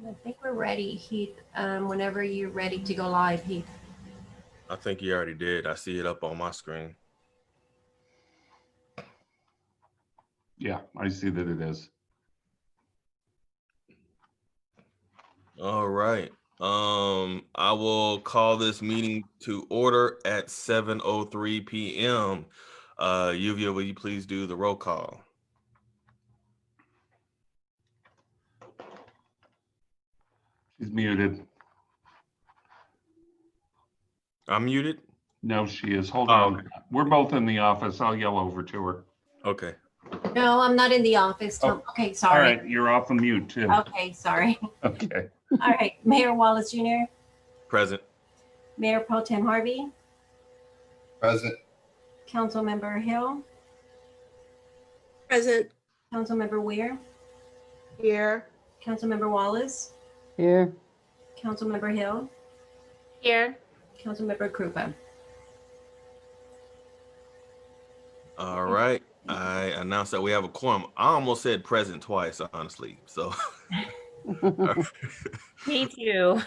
I think we're ready, Heath. Whenever you're ready to go live, Heath. I think you already did. I see it up on my screen. Yeah, I see that it is. All right. I will call this meeting to order at 7:03 p.m. Yuvia, will you please do the roll call? She's muted. I'm muted? No, she is. Hold Oh, on. okay. We're both in the office. I'll yell over to her. Okay. No, I'm not in the office, Tom. Okay, All sorry. right, you're off of mute too. Okay, sorry. Okay. All right, Mayor Wallace Jr., Present. Mayor Pro Tem Harvey, Present. Councilmember Hill, Present. Councilmember Weir, Here. Councilmember Wallace, Here. Councilmember Hill, Here. Councilmember Krupa. All right. I announced that we have a quorum. I almost said present twice, honestly. So Me too.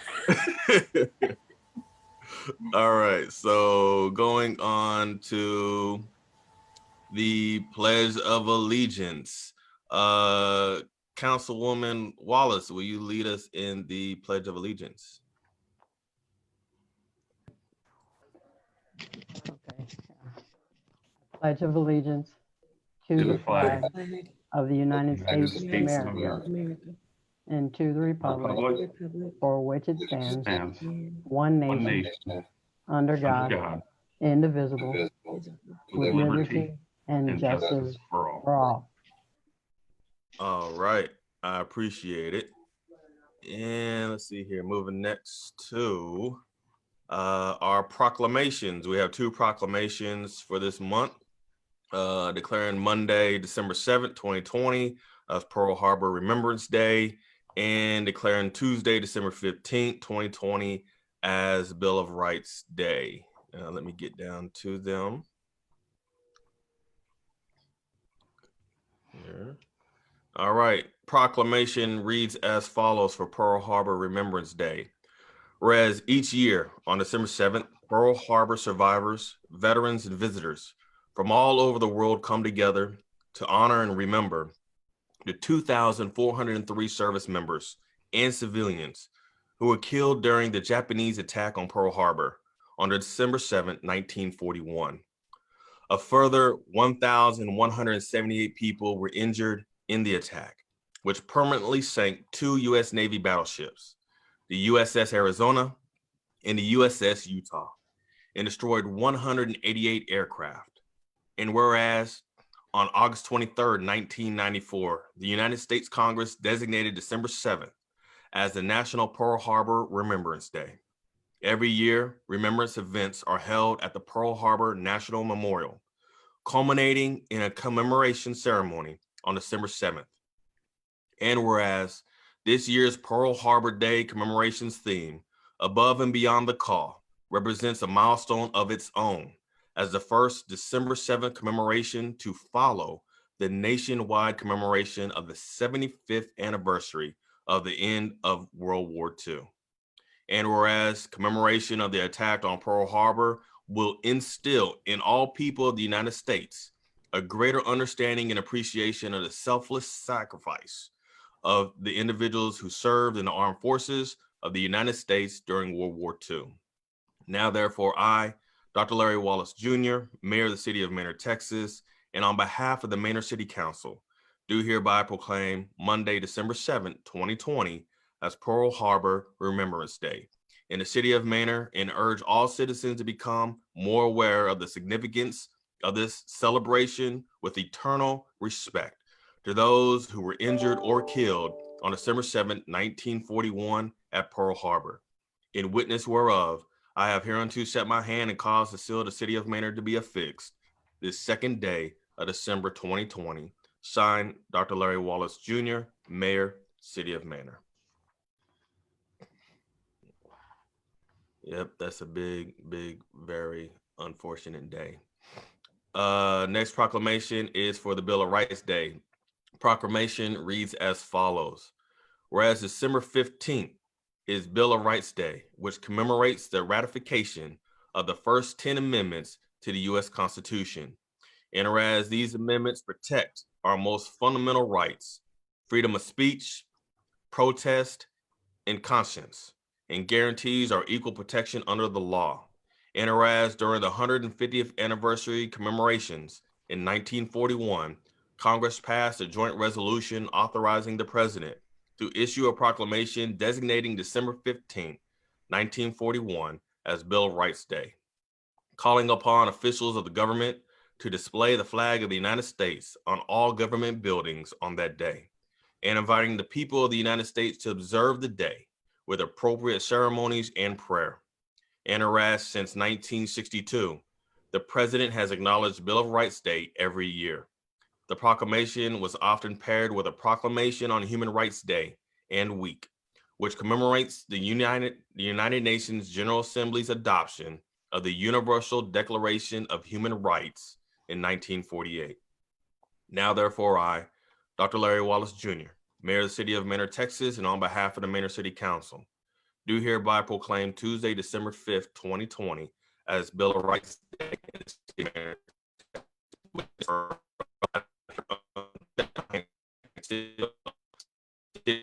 all right. So going on to the Pledge of Allegiance. Councilwoman Wallace, will you lead us in the Pledge of Allegiance? Okay. Pledge of allegiance to To the the flag flag of the United States of America and to the republic Republic for which it stands, stands one one nation, nation under under God, God, indivisible, Invisible. with liberty and justice for all. for all. All right. I appreciate it. And let's see here. Moving next to our proclamations. We have two proclamations for this month. Declaring Monday, December 7th, 2020 as Pearl Harbor Remembrance Day, and declaring Tuesday, December 15th, 2020 as Bill of Rights Day. Let me get down to them. Here. All right. Proclamation reads as follows for Pearl Harbor Remembrance Day. Whereas each year on December 7th, Pearl Harbor survivors, veterans, and visitors from all over the world come together to honor and remember the 2,403 service members and civilians who were killed during the Japanese attack on Pearl Harbor on December 7th, 1941. A further 1,178 people were injured in the attack, which permanently sank two U.S. Navy battleships, the USS Arizona and the USS Utah, and destroyed 188 aircraft. And whereas on August 23rd, 1994, the United States Congress designated December 7th as the National Pearl Harbor Remembrance Day. Every year, remembrance events are held at the Pearl Harbor National Memorial, culminating in a commemoration ceremony on December 7th. And whereas this year's Pearl Harbor Day commemorations theme, Above and Beyond the Call, represents a milestone of its own as the first December 7th commemoration to follow the nationwide commemoration of the 75th anniversary of the end of World War II. And whereas commemoration of the attack on Pearl Harbor will instill in all people of the United States a greater understanding and appreciation of the selfless sacrifice of the individuals who served in the armed forces of the United States during World War II. Now, therefore, I, Dr. Larry Wallace Jr., Mayor of the City of Manor, Texas, and on behalf of the Manor City Council, do hereby proclaim Monday, December 7th, 2020 as Pearl Harbor Remembrance Day in the City of Manor, and urge all citizens to become more aware of the significance of this celebration with eternal respect to those who were injured or killed on December 7th, 1941 at Pearl Harbor. In witness whereof, I have hereunto set my hand and caused the seal of the City of Manor to be affixed this second day of December 2020. Signed, Dr. Larry Wallace Jr., Mayor, City of Manor. Yep, that's a big, very unfortunate day. Next proclamation is for the Bill of Rights Day. Proclamation reads as follows. Whereas December 15th is Bill of Rights Day, which commemorates the ratification of the first 10 amendments to the U.S. Constitution. And whereas these amendments protect our most fundamental rights, freedom of speech, protest, and conscience, and guarantees our equal protection under the law. And whereas during the 150th anniversary commemorations in 1941, Congress passed a joint resolution authorizing the president to issue a proclamation designating December 15, 1941 as Bill of Rights Day, calling upon officials of the government to display the flag of the United States on all government buildings on that day, and inviting the people of the United States to observe the day with appropriate ceremonies and prayer. And whereas since 1962, the president has acknowledged Bill of Rights Day every year. The proclamation was often paired with a proclamation on Human Rights Day and Week, which commemorates the United Nations General Assembly's adoption of the Universal Declaration of Human Rights in 1948. Now, therefore, I, Dr. Larry Wallace Jr., Mayor of the City of Manor, Texas, and on behalf of the Manor City Council, do hereby proclaim Tuesday, December 5th, 2020 as Bill of Rights Day in the City of Manor,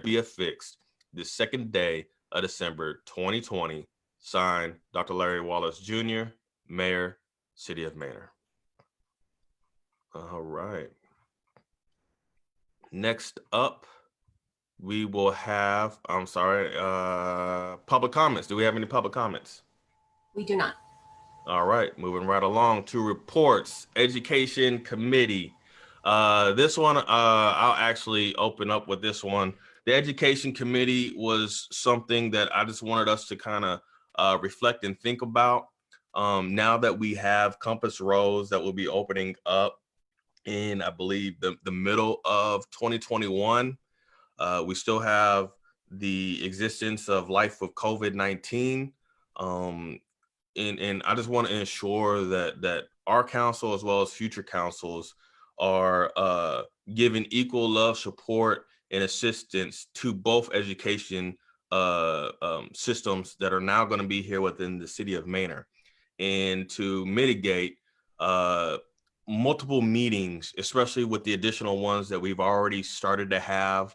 be affixed the second day of December 2020. Signed, Dr. Larry Wallace Jr., Mayor, City of Manor. All right. Next up, we will have, public comments. Do we have any public comments? We do not. All right, moving right along to reports. Education Committee. This one, I'll actually open up with this one. The Education Committee was something that I just wanted us to kind of reflect and think about. Now that we have Compass Rose that will be opening up in, I believe, the middle of 2021, we still have the existence of life with COVID-19. And I just want to ensure that our council, as well as future councils, are giving equal love, support, and assistance to both education systems that are now going to be here within the city of Manor, and to mitigate multiple meetings, especially with the additional ones that we've already started to have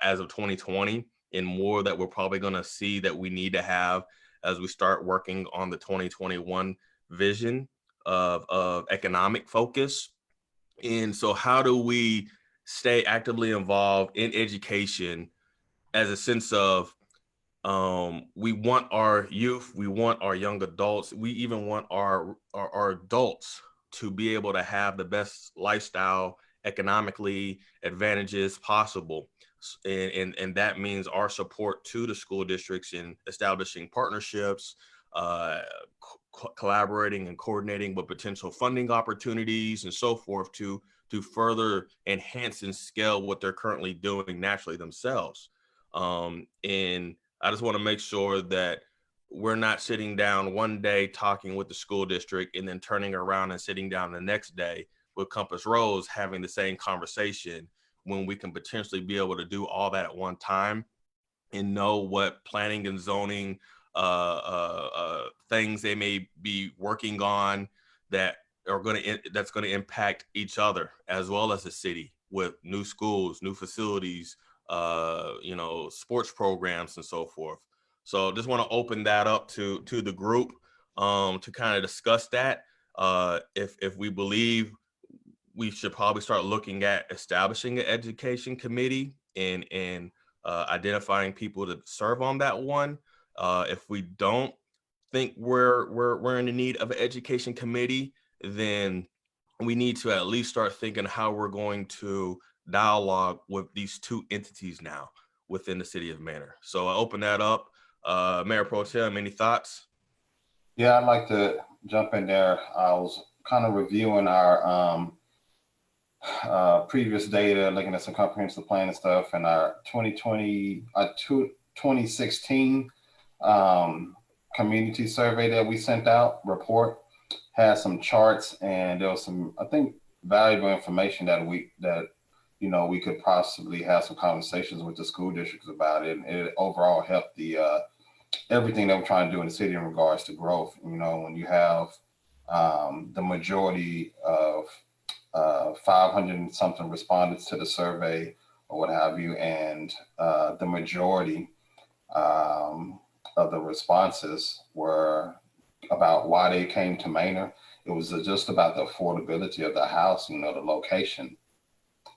as of 2020, and more that we're probably going to see that we need to have as we start working on the 2021 vision of economic focus. And so how do we stay actively involved in education as a sense of we want our youth, we want our young adults, we even want our adults to be able to have the best lifestyle, economically advantages possible. And that means our support to the school districts in establishing partnerships, collaborating and coordinating with potential funding opportunities and so forth to further enhance and scale what they're currently doing naturally themselves. And I just want to make sure that we're not sitting down one day talking with the school district and then turning around and sitting down the next day with Compass Rose having the same conversation, when we can potentially be able to do all that at one time and know what planning and zoning things they may be working on that's going to impact each other as well as the city, with new schools, new facilities, sports programs and so forth. So just want to open that up to the group to kind of discuss that. If we believe we should probably start looking at establishing an education committee and identifying people to serve on that one. If we don't think we're in the need of an education committee, then we need to at least start thinking how we're going to dialogue with these two entities now within the city of Manor. So I open that up. Mayor Pro Tem, any thoughts? Yeah, I'd like to jump in there. I was kind of reviewing our previous data, looking at some comprehensive plan and stuff, and our 2016 community survey that we sent out report has some charts, and there was some, I think, valuable information that we could possibly have some conversations with the school districts about it, and it overall help the everything that we're trying to do in the city in regards to growth. When you have the majority of 500 and something respondents to the survey or what have you, and the majority of the responses were about why they came to Manor. It was just about the affordability of the house, the location.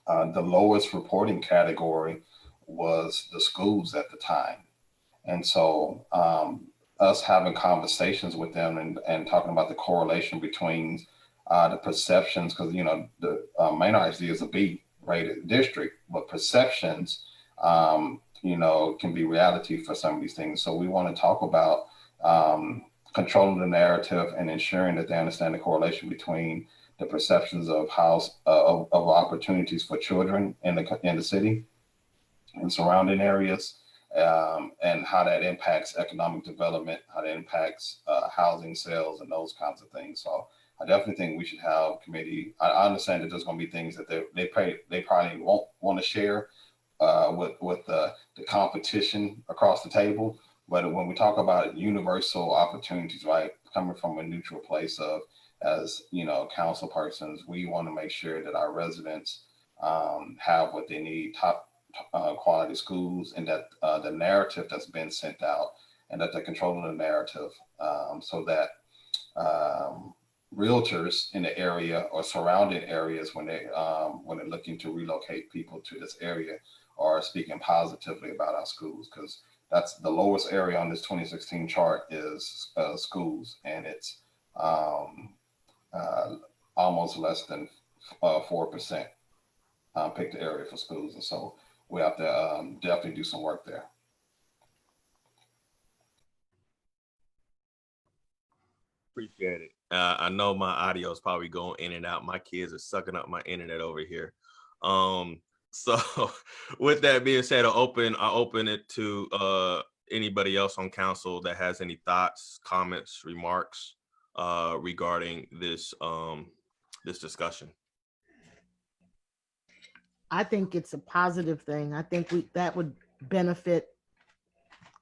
The lowest reporting category was the schools at the time. And so us having conversations with them and talking about the correlation between the perceptions, because, the Manor ISD is a B-rated district, but perceptions, can be reality for some of these things. So we want to talk about controlling the narrative and ensuring that they understand the correlation between the perceptions of of opportunities for children in the city and surrounding areas, and how that impacts economic development, how that impacts housing sales and those kinds of things. So I definitely think we should have a committee. I understand that there's going to be things that they probably won't want to share with the competition across the table. But when we talk about universal opportunities, right, coming from a neutral place of, as council persons, we want to make sure that our residents have what they need, top quality schools, and that the narrative that's been sent out, and that they're controlling the narrative, so that realtors in the area or surrounding areas, when they're looking to relocate people to this area, are speaking positively about our schools, because that's the lowest area on this 2016 chart is schools, and it's almost less than 4% pick the area for schools. And so we have to definitely do some work there. Appreciate it. I know my audio is probably going in and out. My kids are sucking up my internet over here. So with that being said, I open it to anybody else on council that has any thoughts, comments, remarks regarding this this discussion. I think it's a positive thing. I think that would benefit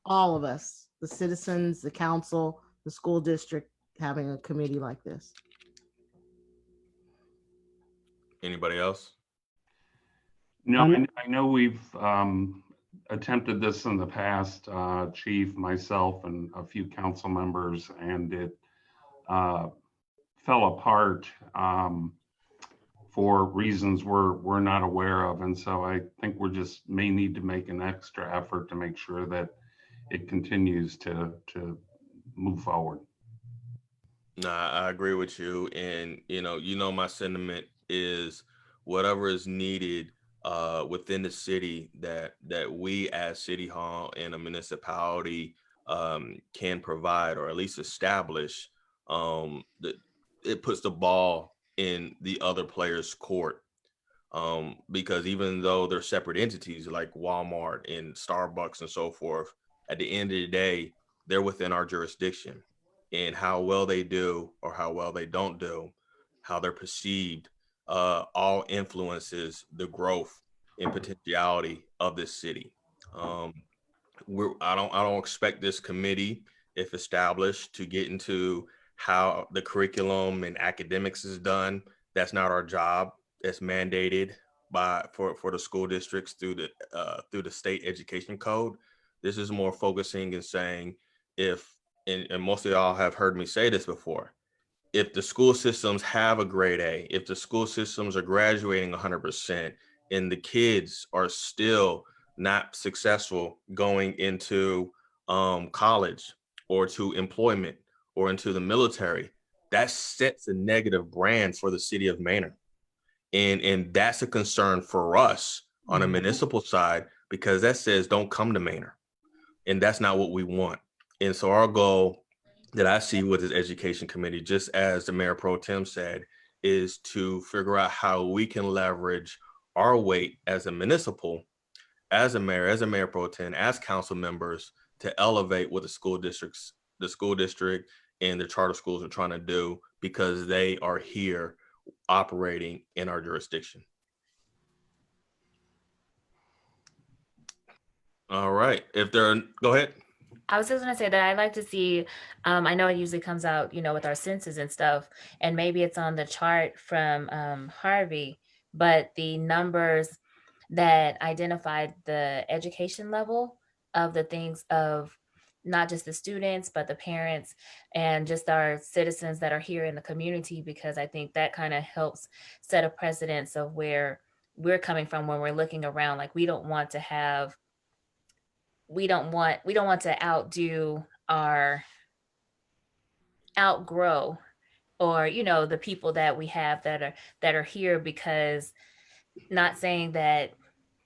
all of us, the citizens, the council, the school district, having a committee like this. Anybody else? No, I know we've attempted this in the past, Chief, myself, and a few council members, and it fell apart for reasons we're not aware of. And so I think we just may need to make an extra effort to make sure that it continues to move forward. No, I agree with you. And, my sentiment is whatever is needed within the city that we as City Hall and a municipality can provide, or at least establish, that it puts the ball in the other player's court. Because even though they're separate entities like Walmart and Starbucks and so forth, at the end of the day, they're within our jurisdiction. And how well they do or how well they don't do, how they're perceived, all influences the growth and potentiality of this city. I don't expect this committee, if established, to get into how the curriculum and academics is done. That's not our job. It's mandated for the school districts through the state education code. This is more focusing and saying, and most of y'all have heard me say this before, if the school systems have a grade A, if the school systems are graduating 100%, and the kids are still not successful going into college or to employment or into the military, that sets a negative brand for the city of Manor. And that's a concern for us on a municipal side, because that says don't come to Manor. And that's not what we want. And so our goal that I see with this education committee, just as the Mayor Pro Tem said, is to figure out how we can leverage our weight as a municipal, as a mayor pro tem, as council members, to elevate what the school district and the charter schools are trying to do, because they are here operating in our jurisdiction. All right. If there are, go ahead. I was just gonna say that I'd like to see, I know it usually comes out, with our census and stuff, and maybe it's on the chart from Harvey, but the numbers that identified the education level of the things of not just the students, but the parents and just our citizens that are here in the community, because I think that kind of helps set a precedence of where we're coming from when we're looking around. Like we don't want to outgrow or the people that we have that are here, because not saying that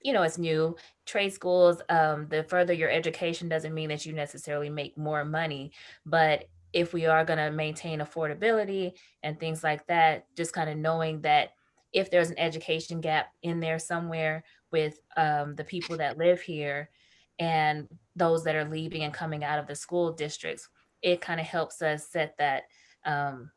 it's new. Trade schools, the further your education doesn't mean that you necessarily make more money, but if we are going to maintain affordability and things like that, just kind of knowing that if there's an education gap in there somewhere with the people that live here and those that are leaving and coming out of the school districts, it kind of helps us set that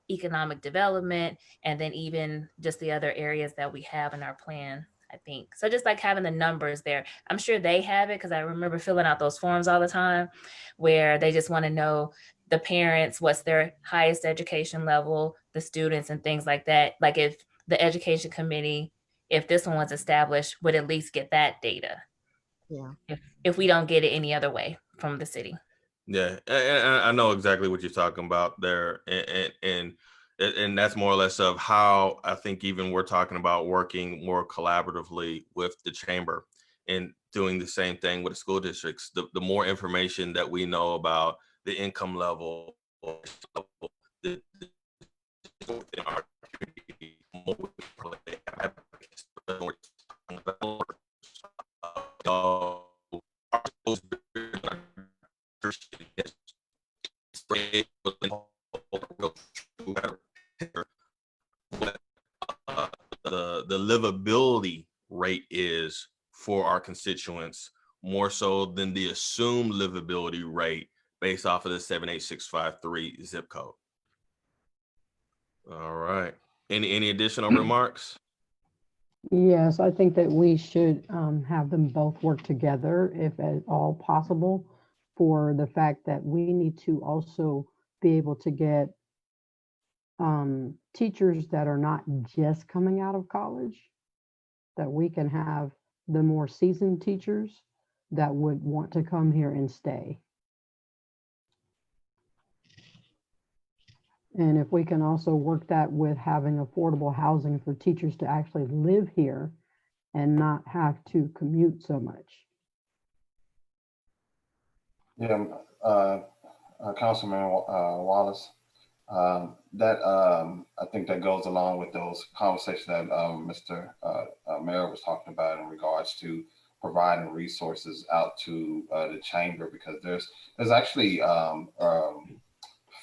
economic development, and then even just the other areas that we have in our plan, I think. So just like having the numbers there, I'm sure they have it, because I remember filling out those forms all the time where they just want to know the parents, what's their highest education level, the students and things like that. Like if the education committee, if this one was established, would at least get that data. Yeah. If we don't get it any other way from the city. Yeah, I know exactly what you're talking about there, and that's more or less of how I think even we're talking about working more collaboratively with the chamber and doing the same thing with the school districts. The more information that we know about the income level, the within our community, more we play advocates, more our schools the livability rate is for our constituents, more so than the assumed livability rate based off of the 78653 zip code. All right. Any additional remarks? Yes, I think that we should have them both work together if at all possible, for the fact that we need to also be able to get teachers that are not just coming out of college, that we can have the more seasoned teachers that would want to come here and stay. And if we can also work that with having affordable housing for teachers to actually live here and not have to commute so much. Yeah, Councilman Wallace, I think that goes along with those conversations that Mr. Mayor was talking about in regards to providing resources out to the chamber, because there's actually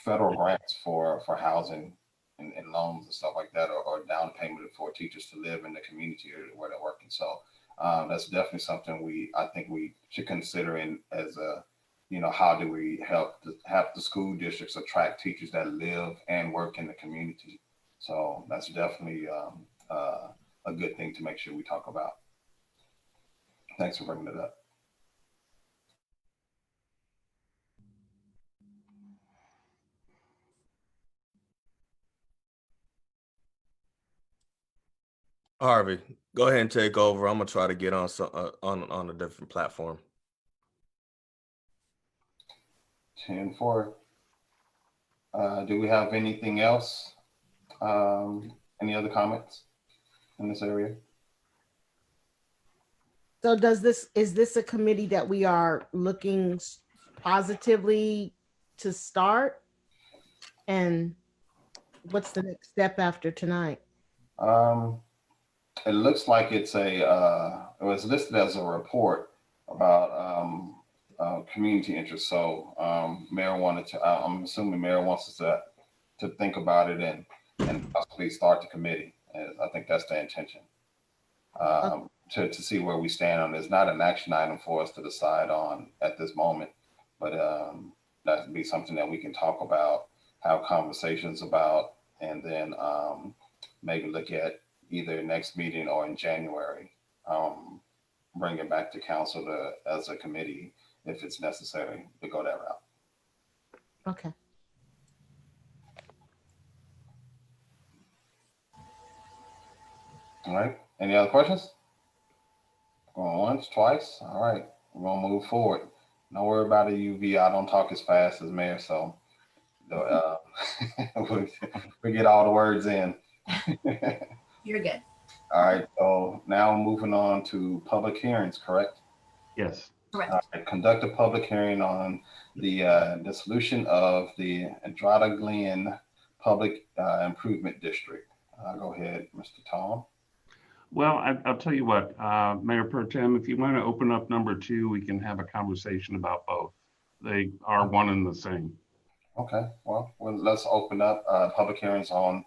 federal grants for housing and loans and stuff like that, or down payment for teachers to live in the community where they're working. So that's definitely something I think we should consider in as a, how do we help the school districts attract teachers that live and work in the community? So that's definitely a good thing to make sure we talk about. Thanks for bringing it up. Harvey, go ahead and take over. I'm gonna try to get on on a different platform. 10-4. Do we have anything else? Any other comments in this area? So is this a committee that we are looking positively to start? And what's the next step after tonight? It looks like it was listed as a report about community interest. So Mayor wanted to, I'm assuming Mayor wants us to think about it and possibly start the committee. And I think that's the intention. To see where we stand on it. It's not an action item for us to decide on at this moment, but that would be something that we can talk about, have conversations about, and then maybe look at either next meeting or in January bring it back to council as a committee if it's necessary to go that route. Okay. All right. Any other questions? Going once, twice. All right. We're gonna move forward. Don't worry about it, UV. I don't talk as fast as Mayor, so we get all the words in. You're good. All right. So now moving on to public hearings, correct? Yes. Correct. Conduct a public hearing on the dissolution of the Entrada Glen Public Improvement District. Go ahead, Mr. Tom. Well, I'll tell you what, Mayor Pro Tem, if you want to open up number 2, we can have a conversation about both. They are one and the same. Okay. Well, let's open up public hearings on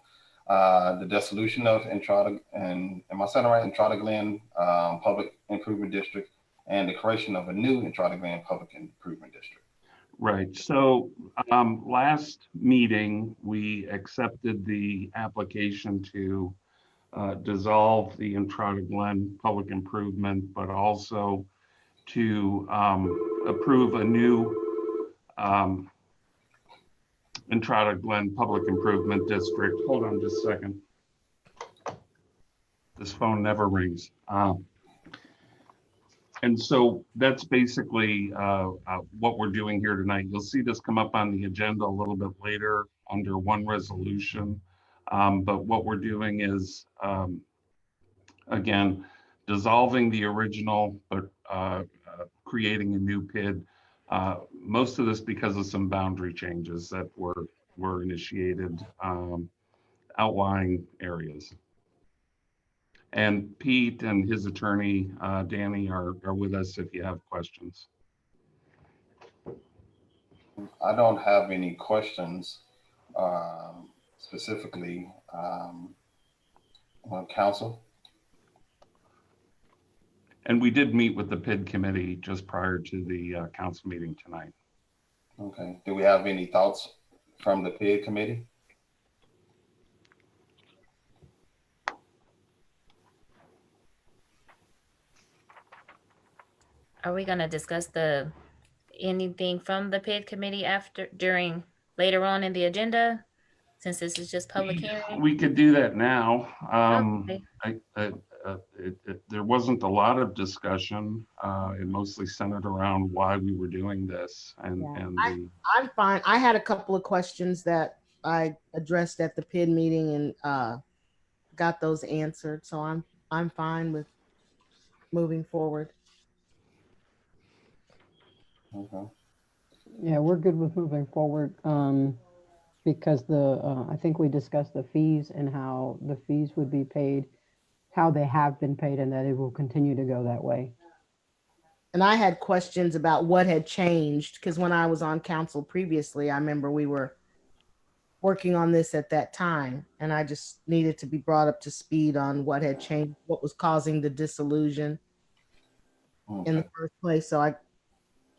the dissolution of Entrada, and am I saying it right? Entrada Glen Public Improvement District, and the creation of a new Entrada Glen Public Improvement District. Right. So last meeting, we accepted the application to dissolve the Entrada Glen Public Improvement, but also to approve a new Entrada Glen Public Improvement District. Hold on just a second. This phone never rings. And so that's basically what we're doing here tonight. You'll see this come up on the agenda a little bit later under one resolution. But what we're doing is, again, dissolving the original, but creating a new PID. Most of this because of some boundary changes that were initiated, outlying areas. And Pete and his attorney, Danny, are with us if you have questions. I don't have any questions specifically on council. And we did meet with the PID committee just prior to the council meeting tonight. Okay. Do we have any thoughts from the PID committee? Are we gonna discuss anything from the PID committee later on in the agenda? Since this is just public hearing? We could do that now. Okay. There wasn't a lot of discussion. It mostly centered around why we were doing this. I'm fine. I had a couple of questions that I addressed at the PID meeting and got those answered. So I'm fine with moving forward. Okay. Yeah, we're good with moving forward because I think we discussed the fees and how the fees would be paid, how they have been paid, and that it will continue to go that way. And I had questions about what had changed because when I was on council previously, I remember we were working on this at that time, and I just needed to be brought up to speed on what had changed, what was causing the disillusion in the first place. So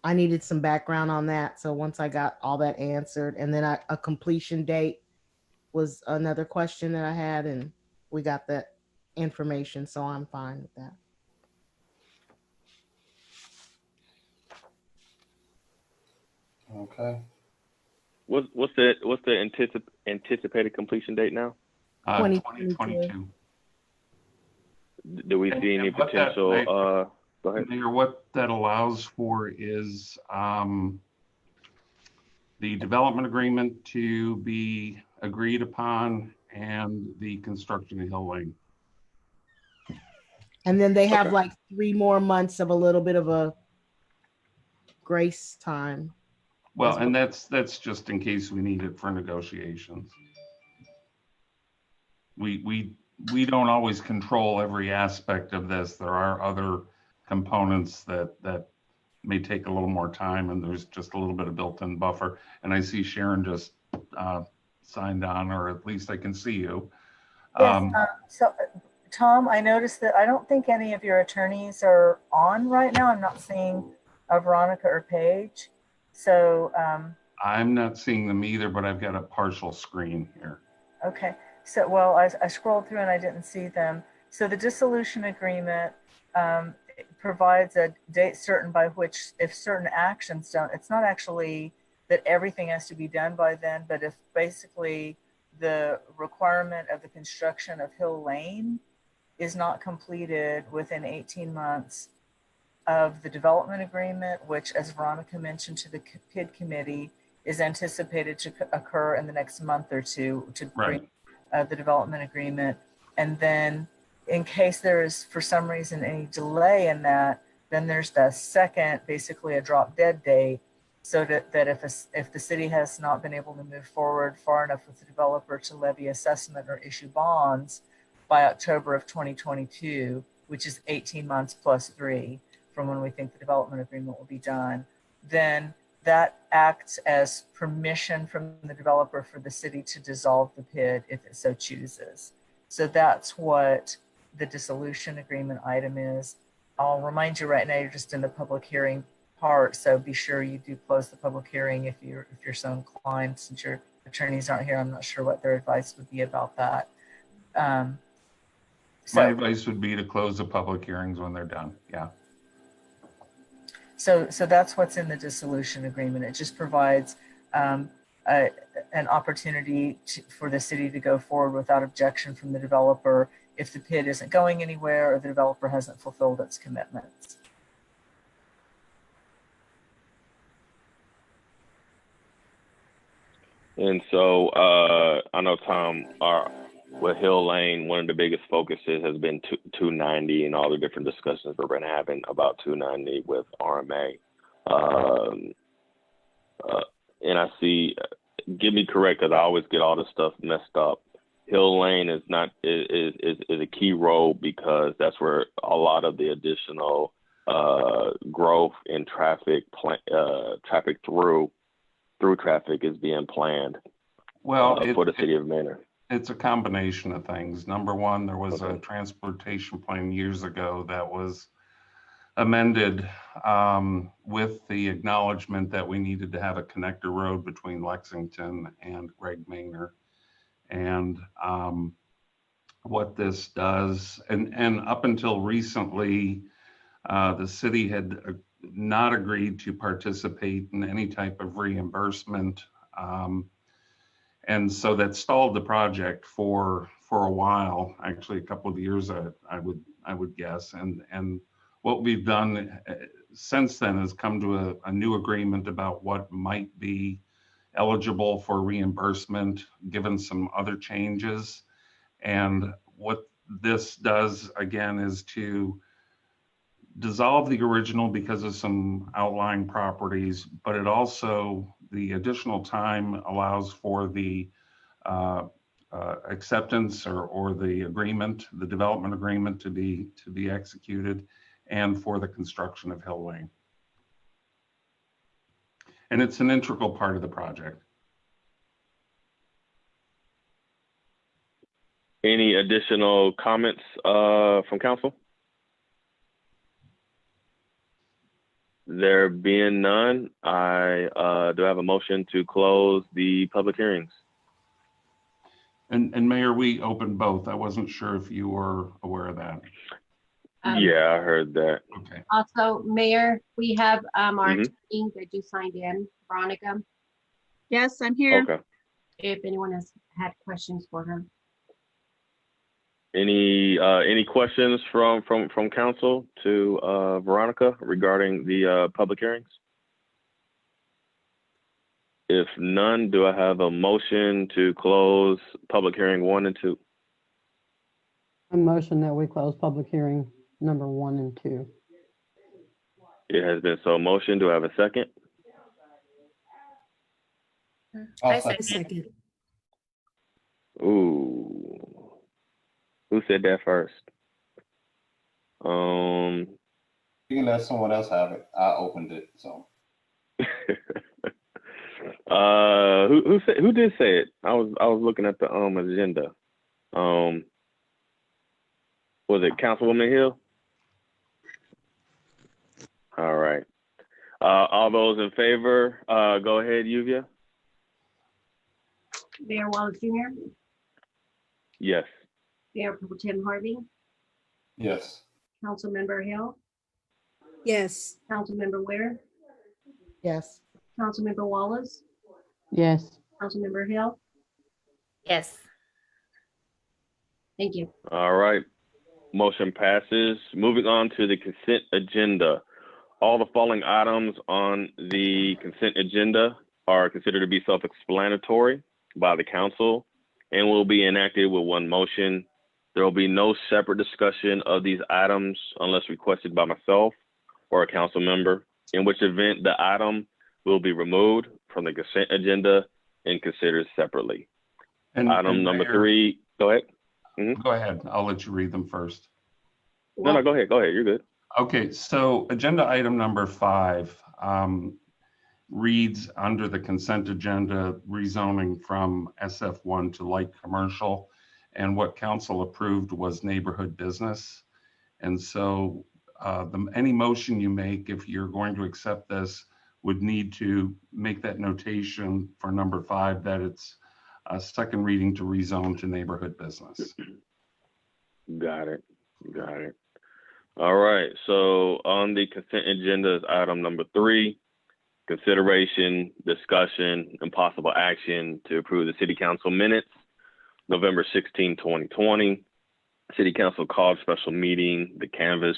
I needed some background on that. So once I got all that answered, and then a completion date was another question that I had, and we got that information. So I'm fine with that. Okay. What's the anticipated completion date now? 2022. Do we see any And what that potential? Go ahead. Mayor, what that allows for is the development agreement to be agreed upon and the construction of Hill Lane. And then they have Okay. like 3 more months of a little bit of a grace time. Well, and that's just in case we need it for negotiations. We don't always control every aspect of this. There are other components that may take a little more time, and there's just a little bit of built-in buffer. And I see Sharon just signed on, or at least I can see you. Yes, so Tom, I noticed that I don't think any of your attorneys are on right now. I'm not seeing Veronica or Paige. So, I'm not seeing them either, but I've got a partial screen here. okay. So, well, I scrolled through and I didn't see them. So the dissolution agreement provides a date certain by which if certain actions don't, it's not actually that everything has to be done by then, but if basically the requirement of the construction of Hill Lane is not completed within 18 months of the development agreement, which, as Veronica mentioned to the PID committee, is anticipated to occur in the next month or two to bring the development agreement. And then in case there is, for some reason, any delay in that, then there's the second, basically a drop dead date, so that if the city has not been able to move forward far enough with the developer to levy assessment or issue bonds by October of 2022, which is 18 months plus 3 from when we think the development agreement will be done, then that acts as permission from the developer for the city to dissolve the PID if it so chooses. So that's what the dissolution agreement item is. I'll remind you right now, you're just in the public hearing part, so be sure you do close the public hearing if you're so inclined. Since your attorneys aren't here, I'm not sure what their advice would be about that. My advice would be to close the public hearings when they're done. Yeah. So that's what's in the dissolution agreement. It just provides an opportunity for the city to go forward without objection from the developer if the PID isn't going anywhere or the developer hasn't fulfilled its commitments. And so I know, Tom, with Hill Lane, one of the biggest focuses has been 290 and all the different discussions we've been having about 290 with RMA. And I see, get me correct, because I always get all this stuff messed up. Hill Lane is a key road because that's where a lot of the additional growth in traffic through traffic is being planned. Well, for the city of Manor. It's a combination of things. Number one, there was a transportation plan years ago that was amended with the acknowledgement that we needed to have a connector road between Lexington and Greg Manor. And what this does, and up until recently, the city had not agreed to participate in any type of reimbursement. And so that stalled the project for a while, actually a couple of years, I would guess. And what we've done since then is come to a new agreement about what might be eligible for reimbursement, given some other changes. And what this does, again, is to dissolve the original because of some outlying properties, but it also, the additional time allows for the acceptance or the agreement, the development agreement to be executed, and for the construction of Hill Lane. And it's an integral part of the project. Any additional comments from council? There being none, I do have a motion to close the public hearings. And Mayor, we opened both. I wasn't sure if you were aware of that. Yeah, I heard that. Okay. Also, Mayor, we have our team that just signed in, Veronica, Yes, I'm here. Okay. if anyone has had questions for her. Any questions from council to Veronica regarding the public hearings? If none, do I have a motion to close public hearing 1 and 2? A motion that we close public hearing number 1 and 2. It has been so motioned. Do I have a second? I second. Ooh. Who said that first? You can let someone else have it. I opened it, so. Who did say it? I was looking at the agenda. Was it Councilwoman Hill? All right. All those in favor, go ahead, Yuvia. Mayor Wallace Jr., Yes. Mayor Pro Tem Harvey, Yes. Councilmember Hill, Yes. Councilmember Ware, Yes. Councilmember Wallace, Yes. Councilmember Hill. Yes. Thank you. All right. Motion passes. Moving on to the consent agenda. All the following items on the consent agenda are considered to be self-explanatory by the council and will be enacted with one motion. There will be no separate discussion of these items unless requested by myself or a council member, in which event the item will be removed from the consent agenda and considered separately. Item number Mayor, 3, go ahead. Go ahead. I'll let you read them first. No, go ahead. Go ahead. You're good. Okay, so agenda item number 5 reads under the consent agenda rezoning from SF1 to light commercial. And what council approved was neighborhood business. And so any motion you make, if you're going to accept this, would need to make that notation for number 5 that it's a second reading to rezone to neighborhood business. Got it. Got it. All right. So on the consent agenda is item number 3, consideration, discussion, and possible action to approve the city council minutes, November 16, 2020. City council called special meeting, the canvas,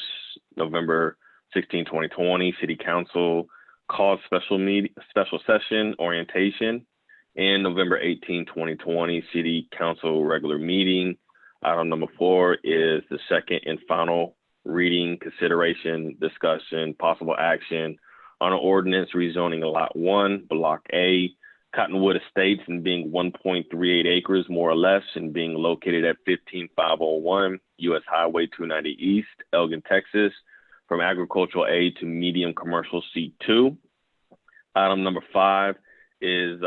November 16, 2020. City council called special session orientation, and November 18, 2020, city council regular meeting. Item number 4 is the second and final reading, consideration, discussion, possible action on an ordinance rezoning lot 1, block A, Cottonwood Estates, and being 1.38 acres more or less, and being located at 15501 US Highway 290 East, Elgin, Texas, from agricultural A to medium commercial C2. Item number 5 is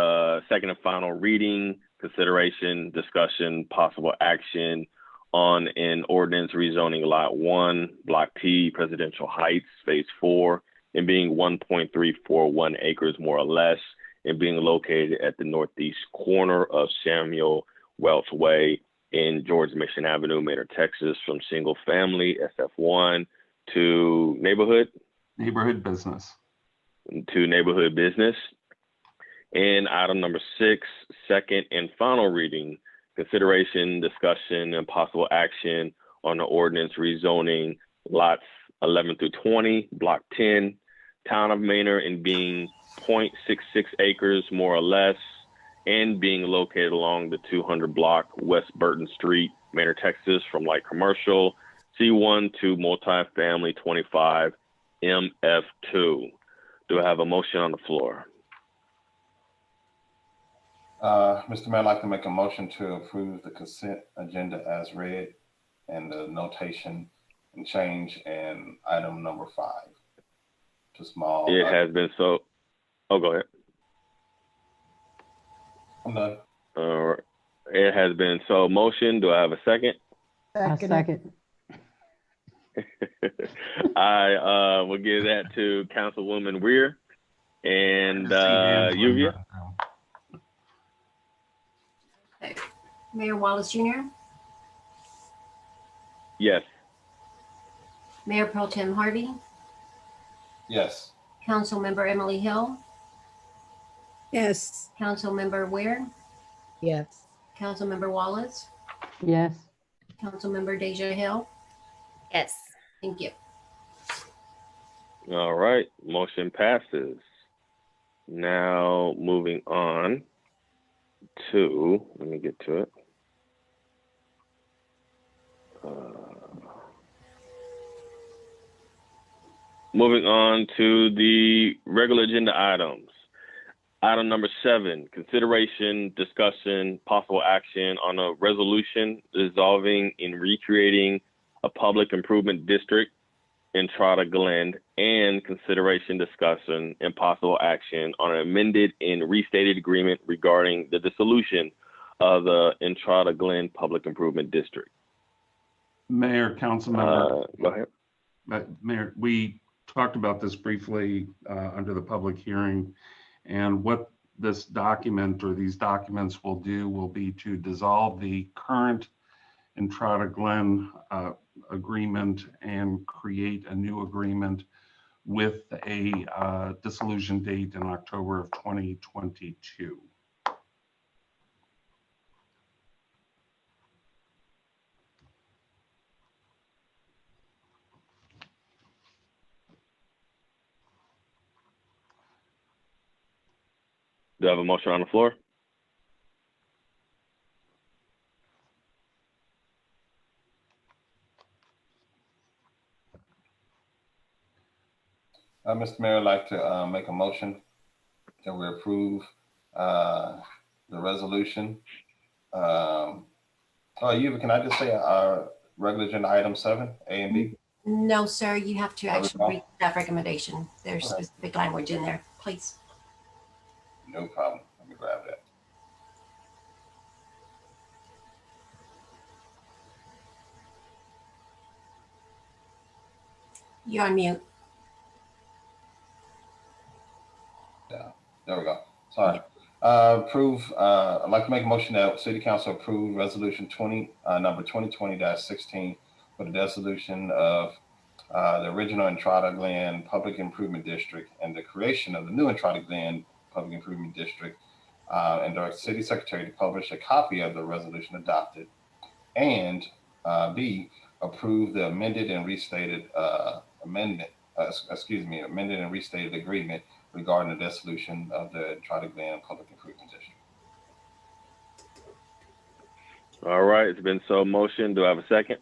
second and final reading, consideration, discussion, possible action on an ordinance rezoning lot 1, block P, Presidential Heights, phase 4, and being 1.341 acres more or less, and being located at the northeast corner of Samuel Welch Way in George Mission Avenue, Manor, Texas, from single family SF1 to neighborhood business. To neighborhood business. And item number 6, second and final reading, consideration, discussion, and possible action on the ordinance rezoning lots 11 through 20, block 10, town of Manor, and being 0.66 acres more or less, and being located along the 200 block West Burton Street, Manor, Texas, from light commercial C1 to multifamily 25 MF2. Do I have a motion on the floor? Mr. Mayor, I'd like to make a motion to approve the consent agenda as read and the notation and change in item number 5 to small. It has been so. Oh, go ahead. I'm done. All right. It has been so motion. Do I have a second? A second. I will give that to Councilwoman Weir and Yuvia. Mayor Wallace Jr., Yes. Mayor Pro Tem Harvey, Yes. Councilmember Emily Hill, Yes. Councilmember Ware, Yes. Councilmember Wallace, Yes. Councilmember Deja Hill. Yes. Thank you. All right. Motion passes. Now moving on to, let me get to it. Moving on to the regular agenda items. Item number 7, consideration, discussion, possible action on a resolution dissolving and recreating a public improvement district in Entrada Glen, and consideration, discussion, and possible action on an amended and restated agreement regarding the dissolution of the Entrada Glen Public Improvement District. Mayor, Councilmember. Go ahead. Mayor, we talked about this briefly under the public hearing, and what this document or these documents will do will be to dissolve the current Entrada Glen agreement and create a new agreement with a dissolution date in October of 2022. Do I have a motion on the floor? Mr. Mayor, I'd like to make a motion that we approve the resolution. Yuva, can I just say regular agenda item 7, A and B? No, sir, you have to actually Oh. read that recommendation. There's Okay. specific language in there, please. No problem. Let me grab that. You're on mute. There we go. Sorry. I'd like to make a motion that City Council approve resolution number 2020-16 for the dissolution of the original Entrada Glen Public Improvement District and the creation of the new Entrada Glen Public Improvement District, and direct City Secretary to publish a copy of the resolution adopted, and B, approve the amended and restated amended and restated agreement regarding the dissolution of the Entrada Glen Public Improvement District. All right, it's been so motion. Do I have a second?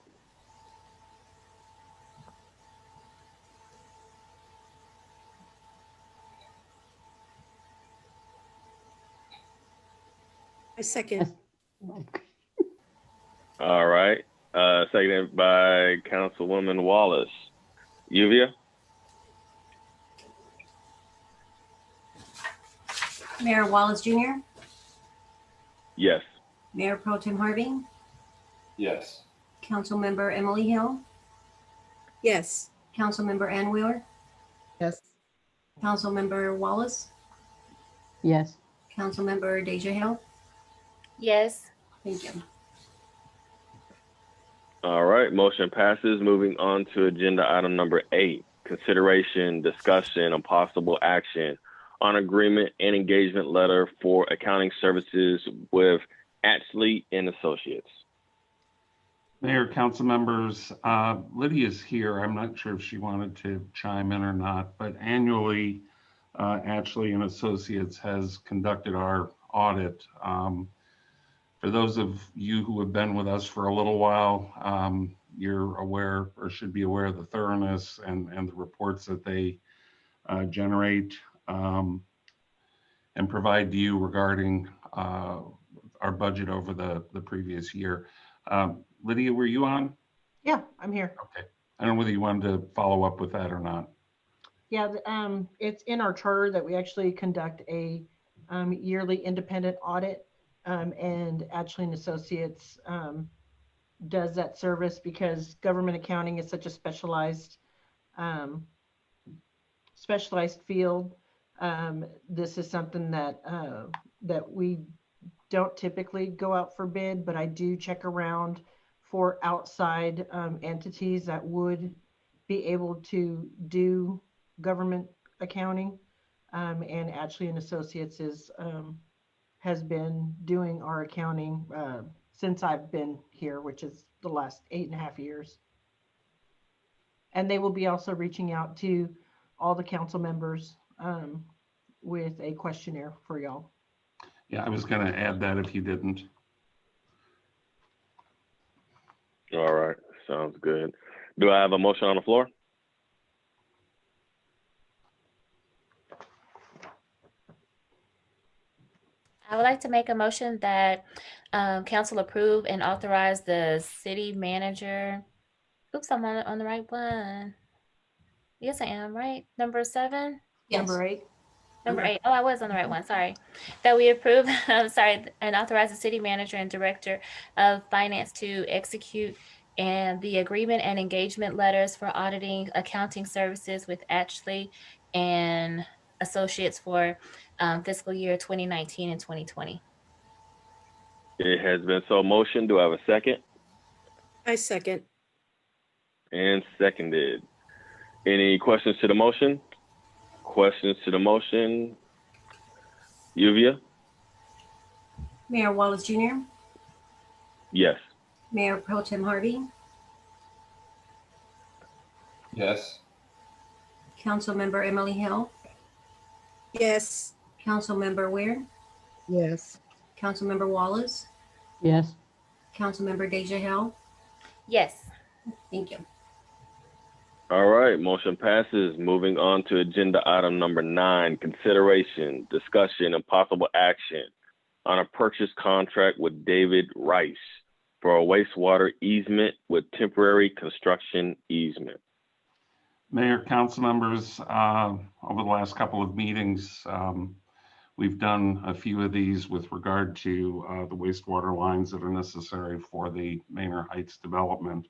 I second. All right, seconded by Councilwoman Wallace. Yuvia? Mayor Wallace Jr., Yes. Mayor Pro Tem Harvey, Yes. Councilmember Emily Hill, Yes. Councilmember Ann Wheeler, Yes. Councilmember Wallace, Yes. Councilmember Deja Hill. Yes. Thank you. All right, motion passes. Moving on to agenda item number 8, consideration, discussion, and possible action on agreement and engagement letter for accounting services with Ashley and Associates. Mayor, council members, Lydia's here. I'm not sure if she wanted to chime in or not, but annually, Ashley and Associates has conducted our audit. For those of you who have been with us for a little while, you're aware or should be aware of the thoroughness and the reports that they generate and provide to you regarding our budget over the previous year. Lydia, were you on? Yeah, I'm here. Okay. I don't know whether you wanted to follow up with that or not. Yeah, it's in our charter that we actually conduct a yearly independent audit, and Ashley and Associates does that service because government accounting is such a specialized field. This is something that that we don't typically go out for bid, but I do check around for outside entities that would be able to do government accounting. And Ashley and Associates has been doing our accounting since I've been here, which is the last 8.5 years. And they will be also reaching out to all the council members with a questionnaire for y'all. Yeah, I was going to add that if you didn't. All right, sounds good. Do I have a motion on the floor? I would like to make a motion that council approve and authorize the city manager. Oops, I'm on the right one. Yes, I am, right? Number 7? Yes. Number 8. Number 8. Oh, I was on the right one. Sorry. That we approve, and authorize the city manager and director of finance to execute and the agreement and engagement letters for auditing accounting services with Ashley and Associates for fiscal year 2019 and 2020. It has been so motion. Do I have a second? I second. And seconded. Any questions to the motion? Questions to the motion? Yuvia? Mayor Wallace Jr., Yes. Mayor Pro Tem Harvey, Yes. Councilmember Emily Hill, Yes. Councilmember Weir, Yes. Councilmember Wallace, Yes. Councilmember Deja Hill. Yes. Thank you. All right, motion passes. Moving on to agenda item number 9, consideration, discussion, and possible action on a purchase contract with David Rice for a wastewater easement with temporary construction easement. Mayor, council members, over the last couple of meetings, we've done a few of these with regard to the wastewater lines that are necessary for the Manor Heights development.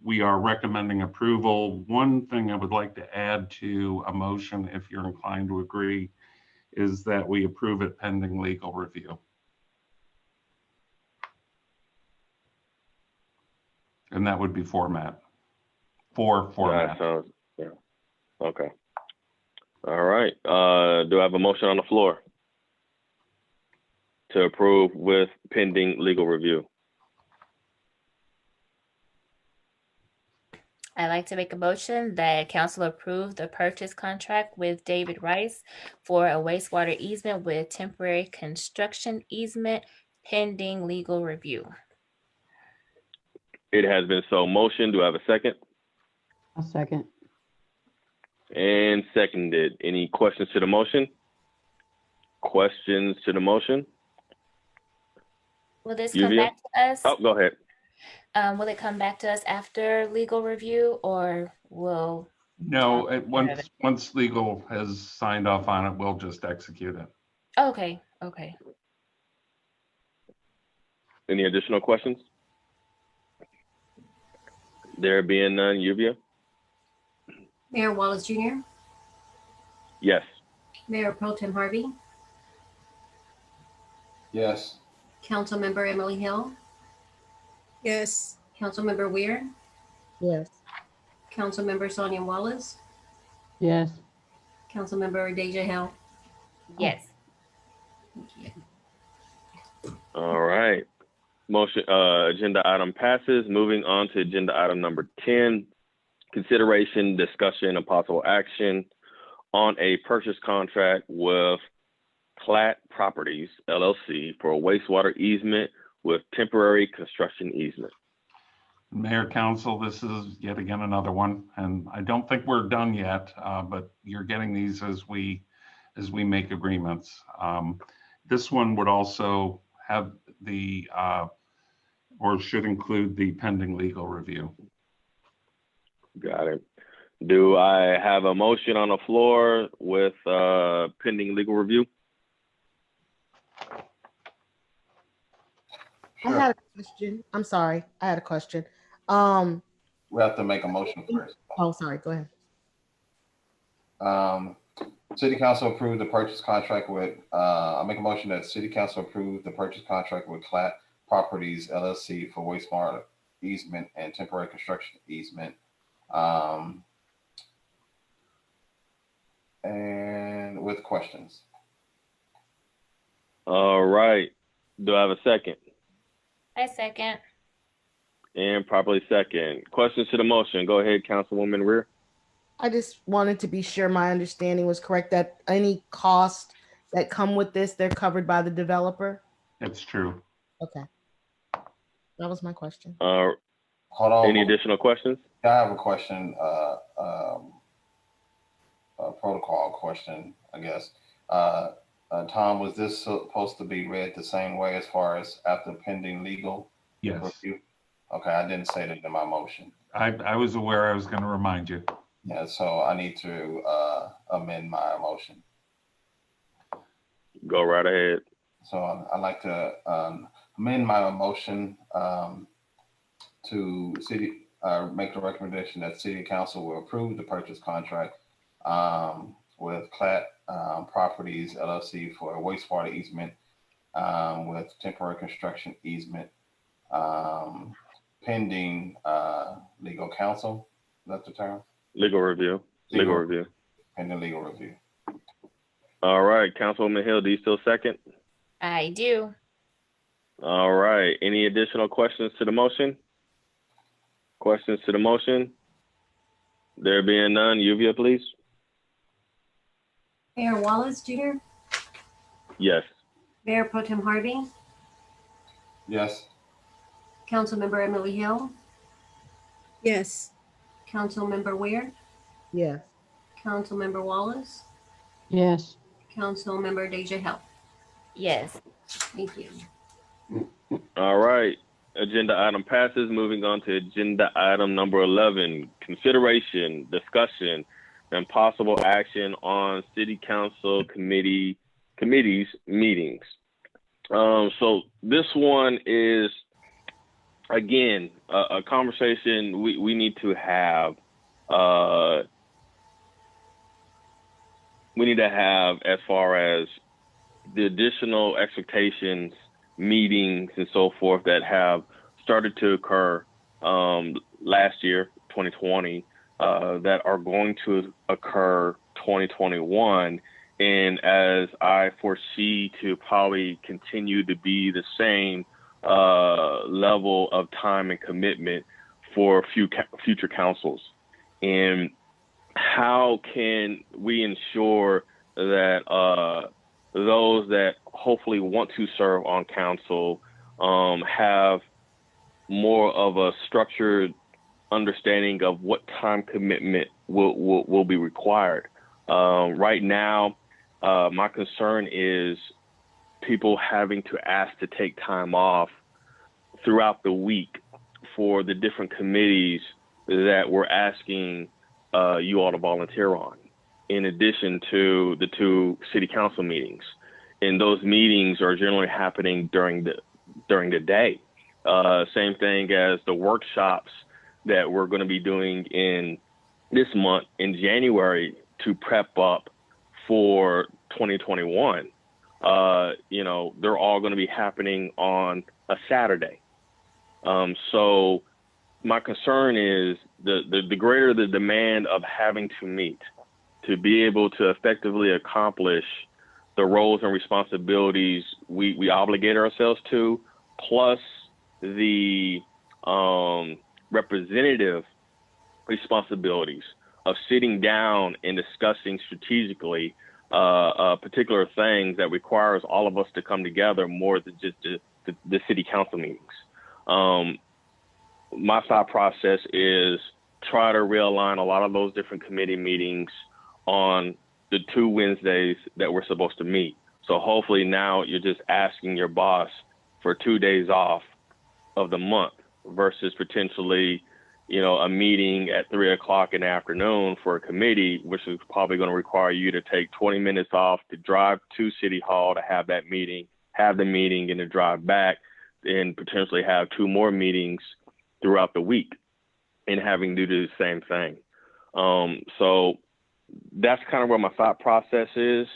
We are recommending approval. One thing I would like to add to a motion, if you're inclined to agree, is that we approve it pending legal review. And that would be format. Format. Sounds, yeah. Okay. All right. Do I have a motion on the floor to approve with pending legal review? I'd like to make a motion that council approve the purchase contract with David Rice for a wastewater easement with temporary construction easement pending legal review. It has been so motioned. Do I have a second? A second. And seconded. Any questions to the motion? Questions to the motion? Will this come Yuvia? back to us? Oh, go ahead. Will it come back to us after legal review, or will? No, once legal has signed off on it, we'll just execute it. Okay, okay. Any additional questions? There being none, Yuvia? Mayor Wallace Jr., Yes. Mayor Pro Tem Harvey, Yes. Councilmember Emily Hill, Yes. Councilmember Weir, Yes. Councilmember Sonia Wallace, Yes. Councilmember Deja Hill. Yes. Thank you. All right. Motion, agenda item passes. Moving on to agenda item number 10, consideration, discussion, and possible action on a purchase contract with Clat Properties, LLC for a wastewater easement with temporary construction easement. Mayor, council, this is yet again another one, and I don't think we're done yet, but you're getting these as we make agreements. This one would also have the, or should include the pending legal review. Got it. Do I have a motion on the floor with pending legal review? I had a question. I'm sorry. I had a question. We have to make a motion first. Oh, sorry. Go ahead. City Council approved the purchase contract with, I make a motion that City Council approve the purchase contract with Clat Properties LLC for wastewater easement and temporary construction easement. And with questions. All right. Do I have a second? I second. And properly second. Questions to the motion. Go ahead, Councilwoman Weir. I just wanted to be sure my understanding was correct that any cost that come with this, they're covered by the developer. It's true. Okay. That was my question. Hold on. Any additional questions? I have a question, a protocol question, I guess. Tom, was this supposed to be read the same way as far as after pending legal Yes, review? Okay, I didn't say that in my motion. I was aware I was going to remind you. Yeah, so I need to amend my motion. Go right ahead. So I'd like to amend my motion to make the recommendation that City Council will approve the purchase contract with Clat Properties LLC for a wastewater easement with temporary construction easement pending legal counsel. That's the term? Legal review. Legal review. Pending legal review. All right, Councilwoman Hill, do you still second? I do. All right. Any additional questions to the motion? Questions to the motion? There being none, Yuvia, please. Mayor Wallace Jr., Yes. Mayor Pro Tem Harvey, Yes. Councilmember Emily Hill, Yes. Councilmember Ware, Yes. Councilmember Wallace, Yes. Councilmember Deja Hill. Yes. Thank you. All right. Agenda item passes. Moving on to agenda item number 11, consideration, discussion, and possible action on city council committees meetings. So this one is, again, a conversation we need to have. We need to have as far as the additional expectations, meetings, and so forth that have started to occur last year, 2020, that are going to occur 2021. And as I foresee to probably continue to be the same level of time and commitment for future councils. And how can we ensure that those that hopefully want to serve on council have more of a structured understanding of what time commitment will be required? Right now, my concern is people having to ask to take time off throughout the week for the different committees that we're asking you all to volunteer on, in addition to the 2 city council meetings. And those meetings are generally happening during the day. Same thing as the workshops that we're going to be doing in this month in January to prep up for 2021. They're all going to be happening on a Saturday. So my concern is the greater the demand of having to meet to be able to effectively accomplish the roles and responsibilities we obligate ourselves to, plus the representative responsibilities of sitting down and discussing strategically particular things that requires all of us to come together more than just the city council meetings. My thought process is try to realign a lot of those different committee meetings on the 2 Wednesdays that we're supposed to meet. So hopefully now you're just asking your boss for 2 days off of the month versus potentially, a meeting at 3 o'clock in the afternoon for a committee, which is probably going to require you to take 20 minutes off to drive to City Hall to have that meeting, have the meeting, and to drive back, and potentially have 2 more meetings throughout the week and having to do the same thing. So that's kind of where my thought process is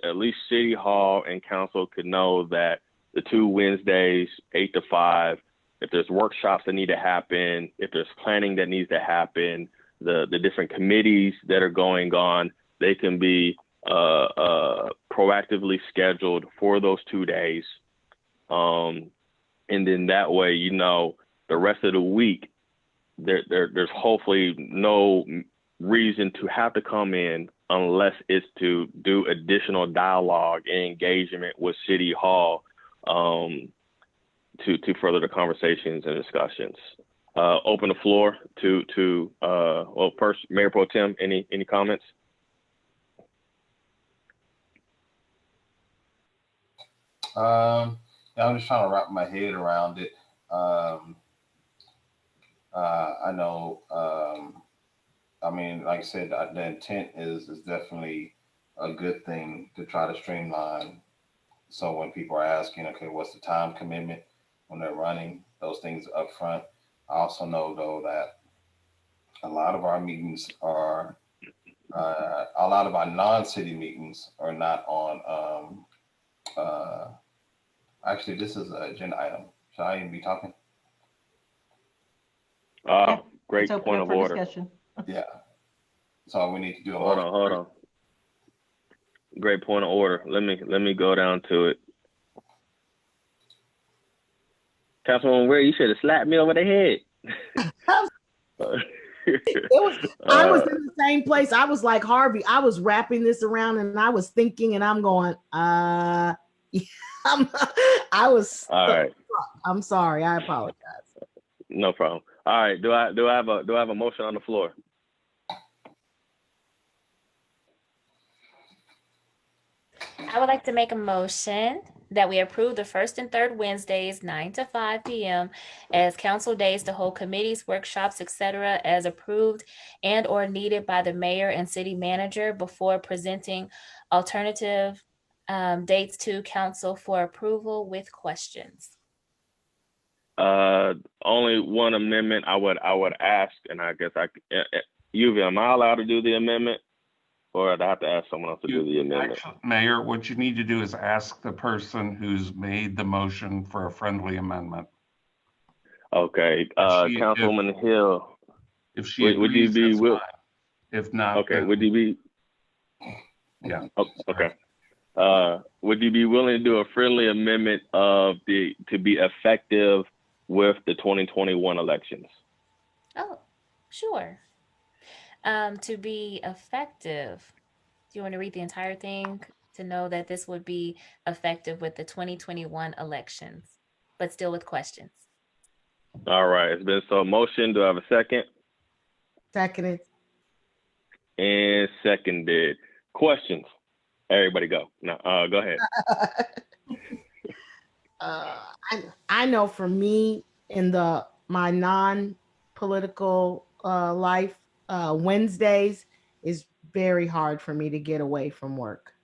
at least City Hall and council could know that the 2 Wednesdays, 8 to 5, if there's workshops that need to happen, if there's planning that needs to happen, the different committees that are going on, they can be proactively scheduled for those 2 days. And then that way, the rest of the week, there's hopefully no reason to have to come in unless it's to do additional dialogue and engagement with City Hall to further the conversations and discussions. Open the floor to first, Mayor Pro Tem, any comments? I'm just trying to wrap my head around it. I know, like I said, the intent is definitely a good thing to try to streamline. So when people are asking, okay, what's the time commitment when they're running those things up front? I also know, though, that a lot of our meetings are, a lot of our non-city meetings are not on, actually, this is an agenda item. Should I even be talking? Great Let's open point it of for order. discussion. Yeah. So we need to do a Hold motion. on. Great point of order. Let me go down to it. Councilwoman Ware, you should have slapped me over the head. I was in the same place. I was like Harvey. I was wrapping this around and I was thinking and I'm going, I was All right. I'm sorry. I apologize. No problem. All right. Do I have a motion on the floor? I would like to make a motion that we approve the first and third Wednesdays, 9 to 5 p.m. as council days to hold committees, workshops, etc., as approved and or needed by the mayor and city manager before presenting alternative dates to council for approval with questions. Only one amendment I would ask, and I guess Yuvi, am I allowed to do the amendment? Or I'd have to ask someone else to do the amendment. Actually, Mayor, what you need to do is ask the person who's made the motion for a friendly amendment. Okay, Councilwoman Hill. If she agrees, would you be that's fine. If not, okay, then, would you be? Yeah. Oh, okay. Would you be willing to do a friendly amendment to be effective with the 2021 elections? Oh, sure. To be effective, do you want to read the entire thing to know that this would be effective with the 2021 elections, but still with questions? All right, it's been so motion. Do I have a second? Seconded. And seconded. Questions? Everybody go. No, go ahead. I know for me in my non-political life, Wednesdays is very hard for me to get away from work.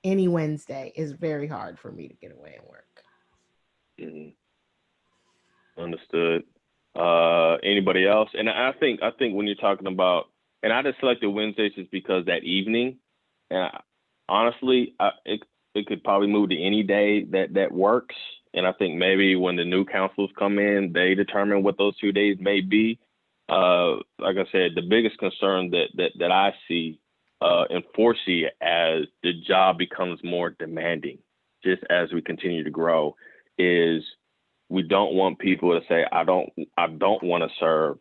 Any Wednesday is very hard for me to get away and work. Understood. Anybody else? And I think when you're talking about, and I just selected Wednesdays just because that evening, and honestly, it could probably move to any day that works. And I think maybe when the new councils come in, they determine what those 2 days may be. Like I said, the biggest concern that I see and foresee as the job becomes more demanding, just as we continue to grow, is we don't want people to say, I don't want to serve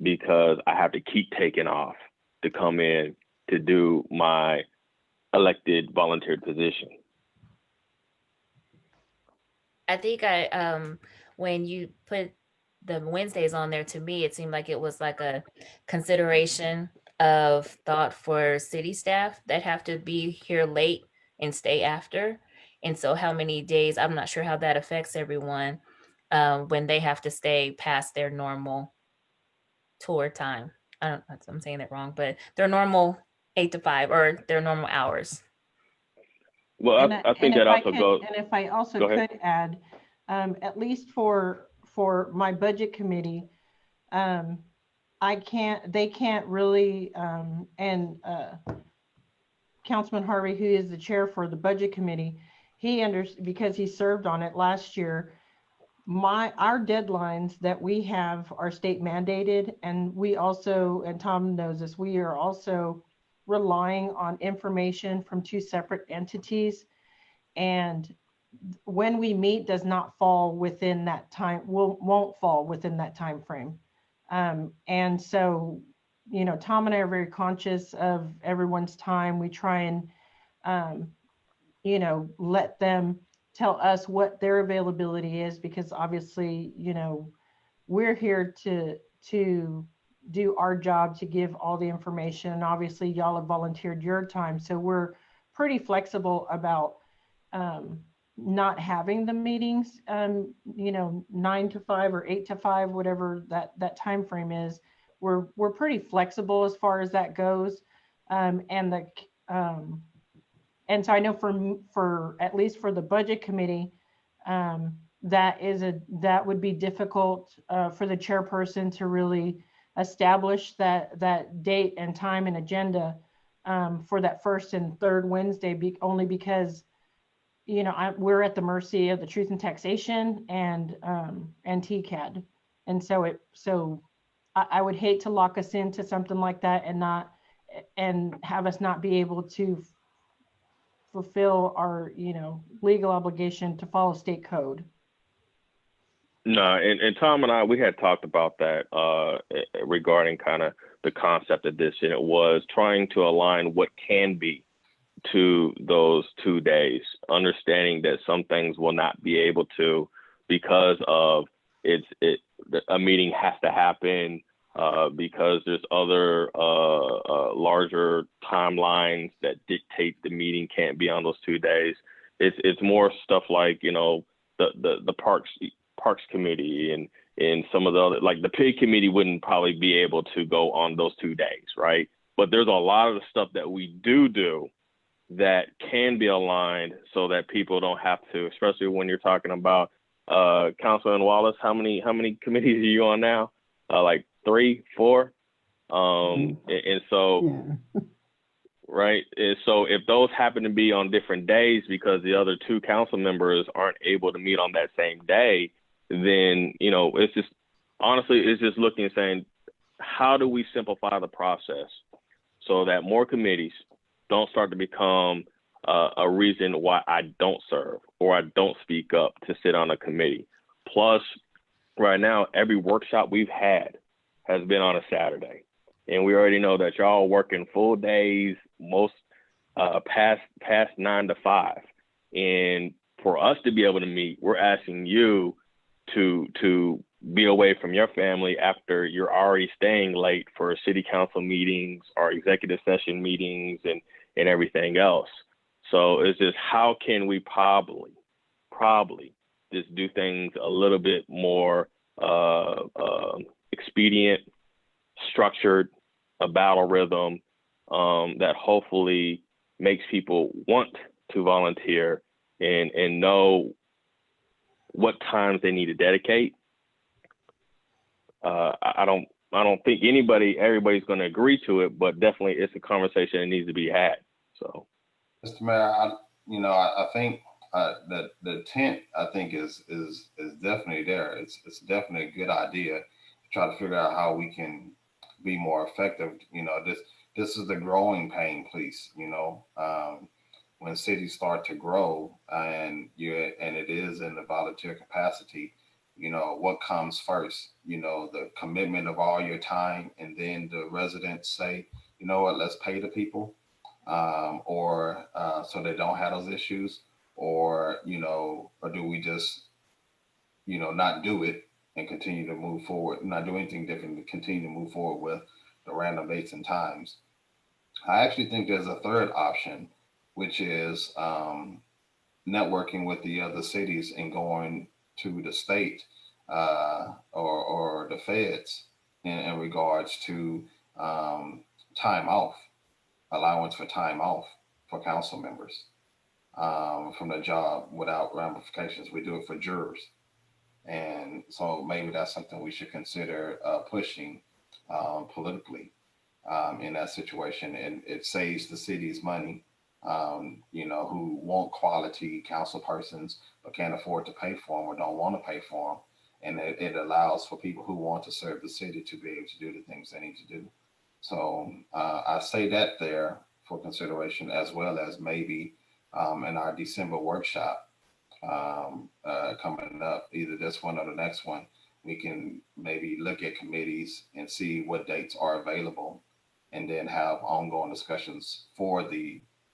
because I have to keep taking off to come in to do my elected volunteered position. I think when you put the Wednesdays on there, to me, it seemed like it was like a consideration of thought for city staff that have to be here late and stay after. And so how many days, I'm not sure how that affects everyone when they have to stay past their normal tour time. I'm saying that wrong, but their normal 8 to 5 or their normal hours. Well, I think that also goes. And if I also Go ahead. could add, at least for my budget committee, they can't really, and Councilman Harvey, who is the chair for the budget committee, because he served on it last year, our deadlines that we have are state mandated, and we also, and Tom knows this, we are also relying on information from two separate entities, and when we meet does not fall within that time, won't fall within that time frame. And so, Tom and I are very conscious of everyone's time. We try and, let them tell us what their availability is, because obviously, we're here to do our job to give all the information. And obviously y'all have volunteered your time. So we're pretty flexible about not having the meetings, 9 to 5 or 8 to 5, whatever that time frame is. We're pretty flexible as far as that goes. And so I know for at least for the budget committee, that would be difficult for the chairperson to really establish that date and time and agenda for that first and third Wednesday, only because we're at the mercy of the Truth and Taxation and TCAD, And so I would hate to lock us into something like that and have us not be able to fulfill our, legal obligation to follow state code. No, and Tom and I, we had talked about that regarding kind of the concept of this, and it was trying to align what can be to those 2 days, understanding that some things will not be able to because of a meeting has to happen because there's other larger timelines that dictate the meeting can't be on those 2 days. It's more stuff like, the Parks Committee and some of the other, like the PIG committee wouldn't probably be able to go on those 2 days, right? But there's a lot of the stuff that we do that can be aligned so that people don't have to, especially when you're talking about Councilman Wallace, how many committees are you on now? Like 3, 4? And so, Yeah. right. And so if those happen to be on different days because the other 2 council members aren't able to meet on that same day, then, it's just, honestly, it's just looking and saying, how do we simplify the process so that more committees don't start to become a reason why I don't serve or I don't speak up to sit on a committee. Plus, right now, every workshop we've had has been on a Saturday. And we already know that y'all are working full days, most past 9 to 5. And for us to be able to meet, we're asking you to be away from your family after you're already staying late for city council meetings or executive session meetings and everything else. So it's just, how can we probably just do things a little bit more expedient, structured, a battle rhythm that hopefully makes people want to volunteer and know what times they need to dedicate. I don't think everybody's going to agree to it, but definitely it's a conversation that needs to be had. So, Mr. Mayor, I think that the intent, I think, is definitely there. It's definitely a good idea to try to figure out how we can be more effective. This is the growing pain, please. When cities start to grow and it is in the volunteer capacity, what comes first? The commitment of all your time, and then the residents say, you know what, let's pay the people, or so they don't have those issues, or do we just, not do it and continue to move forward, not do anything different, to continue to move forward with the random dates and times. I actually think there's a third option, which is networking with the other cities and going to the state or the feds in regards to time off, allowance for time off for council members from the job without ramifications. We do it for jurors. And so maybe that's something we should consider pushing politically in that situation. And it saves the city's money, who want quality council persons but can't afford to pay for them or don't want to pay for them. And it allows for people who want to serve the city to be able to do the things they need to do. So I say that there for consideration, as well as maybe in our December workshop coming up, either this one or the next one, we can maybe look at committees and see what dates are available, and then have ongoing discussions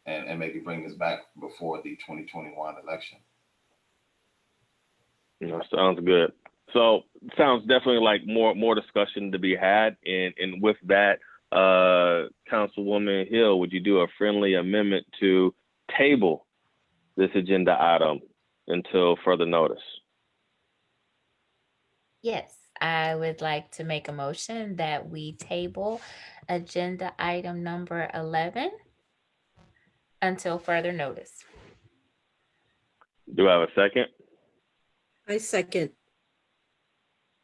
and maybe bring this back before the 2021 election. Sounds good. So sounds definitely like more discussion to be had. And with that, Councilwoman Hill, would you do a friendly amendment to table this agenda item until further notice? Yes, I would like to make a motion that we table agenda item number 11 until further notice. Do I have a second? I second.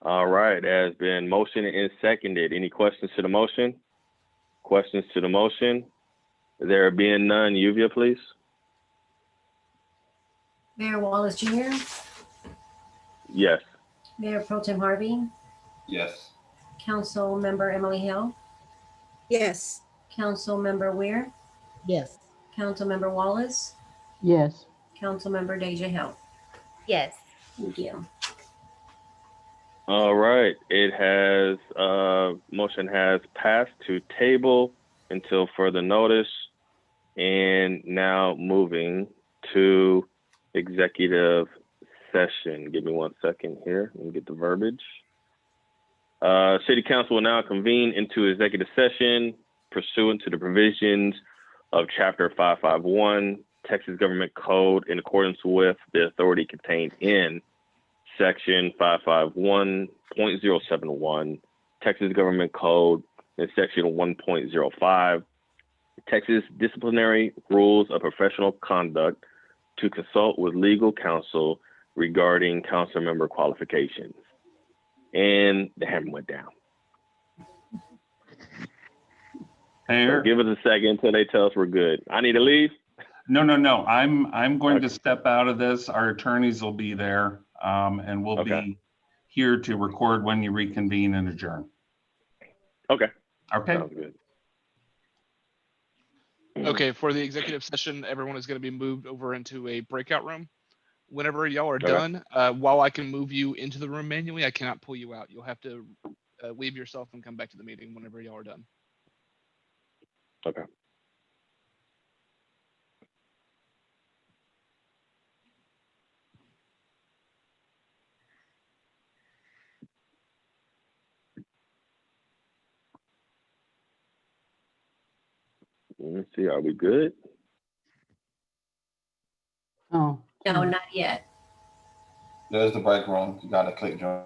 All right, has been motioned and seconded. Any questions to the motion? Questions to the motion? There being none, Yuvia, please. Mayor Wallace Jr., Yes. Mayor Pro Tem Harvey, Yes. Councilmember Emily Hill, Yes. Councilmember Weir, Yes. Councilmember Wallace, Yes. Councilmember Deja Hill. Yes. Thank you. All right. It has, motion has passed to table until further notice. And now moving to executive session. Give me 1 second here. Let me get the verbiage. City Council will now convene into executive session pursuant to the provisions of Chapter 551, Texas Government Code, in accordance with the authority contained in Section 551.071, Texas Government Code, and Section 1.05, Texas Disciplinary Rules of Professional Conduct, to consult with legal counsel regarding council member qualifications. And the hammer went down. So Mayor? give us a second until they tell us we're good. I need to leave. No. I'm going to step out of this. Our attorneys will be there, and we'll Okay. be here to record when you reconvene and adjourn. Okay. Okay. Sounds good. Okay, for the executive session, everyone is going to be moved over into a breakout room. Whenever y'all are Okay. done, while I can move you into the room manually, I cannot pull you out. You'll have to leave yourself and come back to the meeting whenever y'all are done. Okay. Let's see. Are we good? Oh. No, not yet. There's the break room. You got to click join.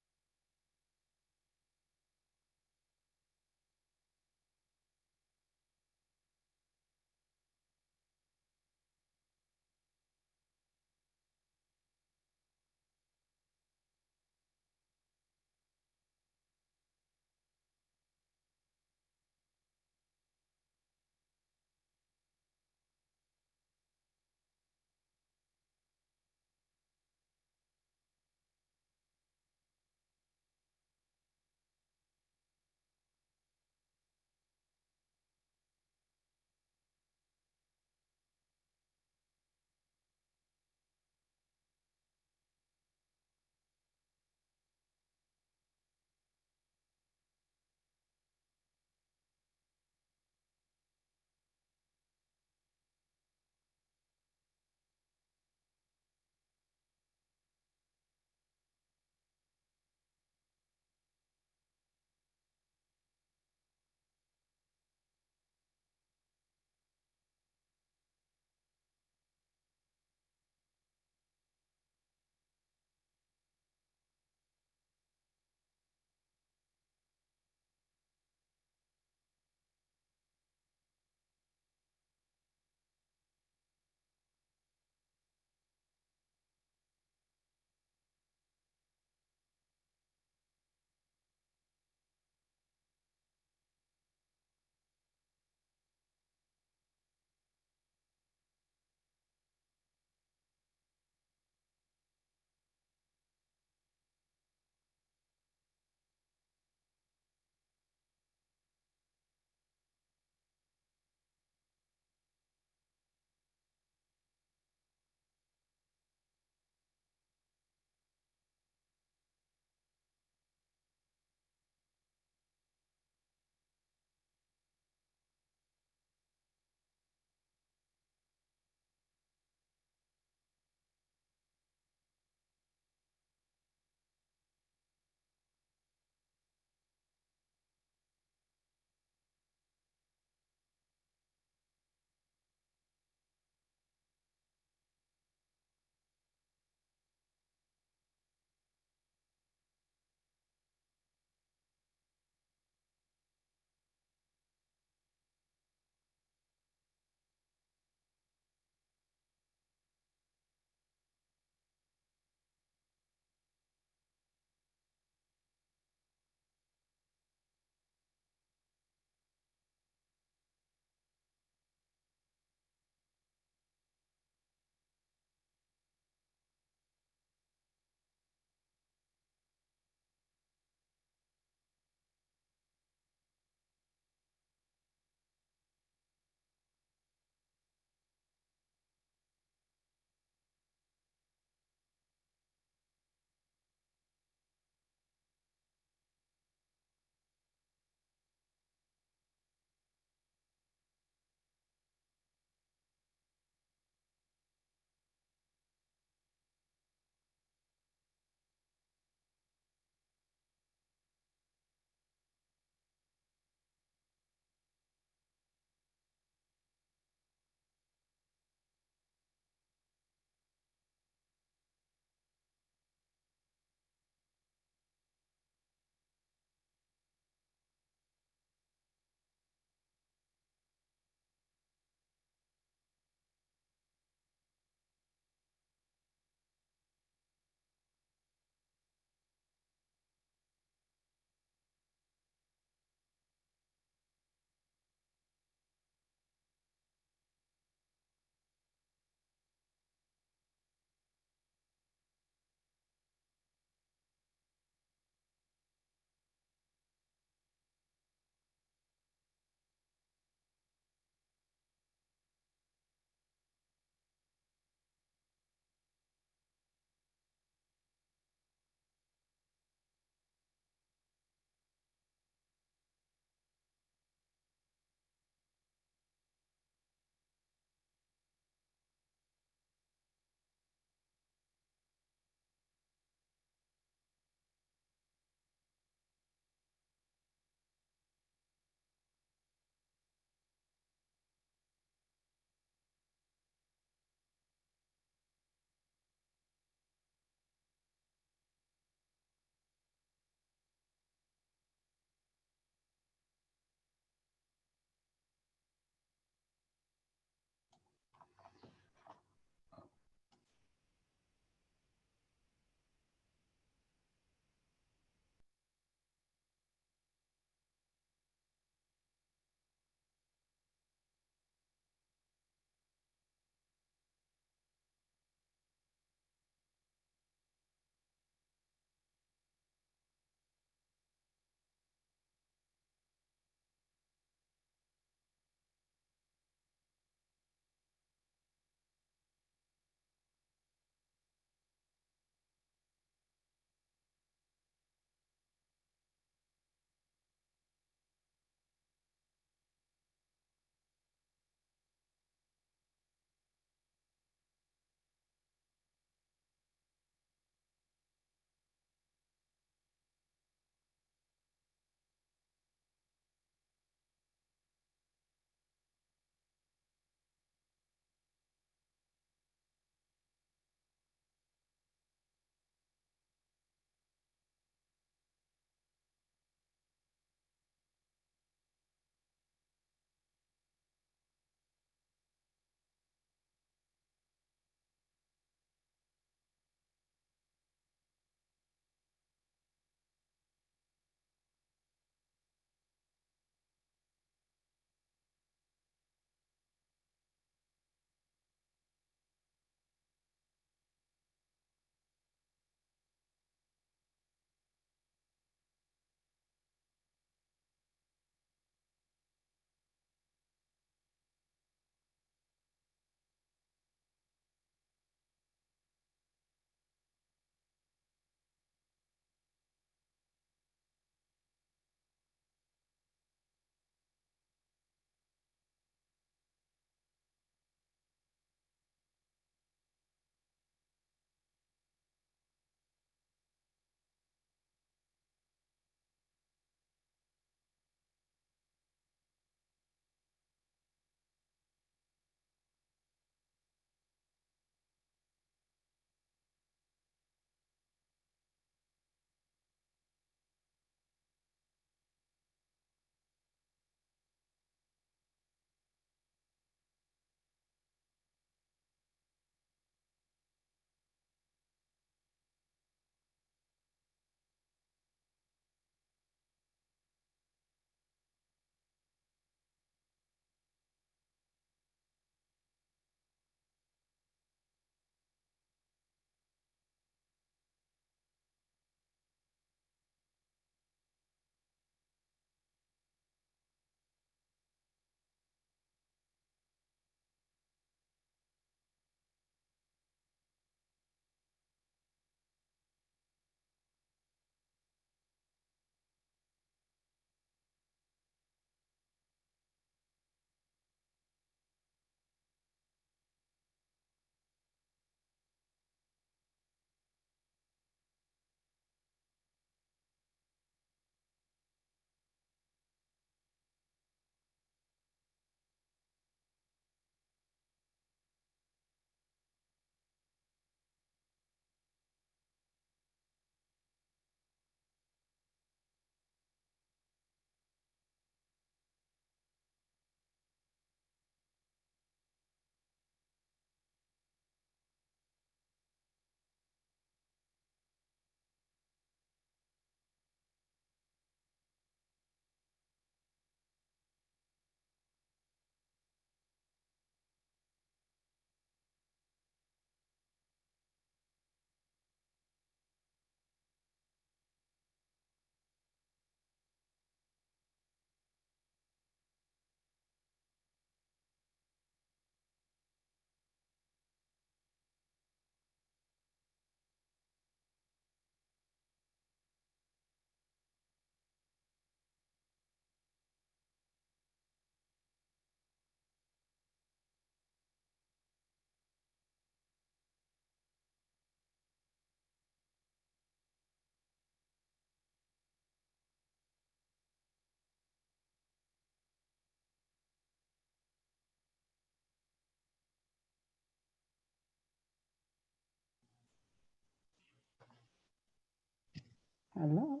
Hello.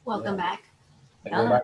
Welcome Yeah. back. They go back.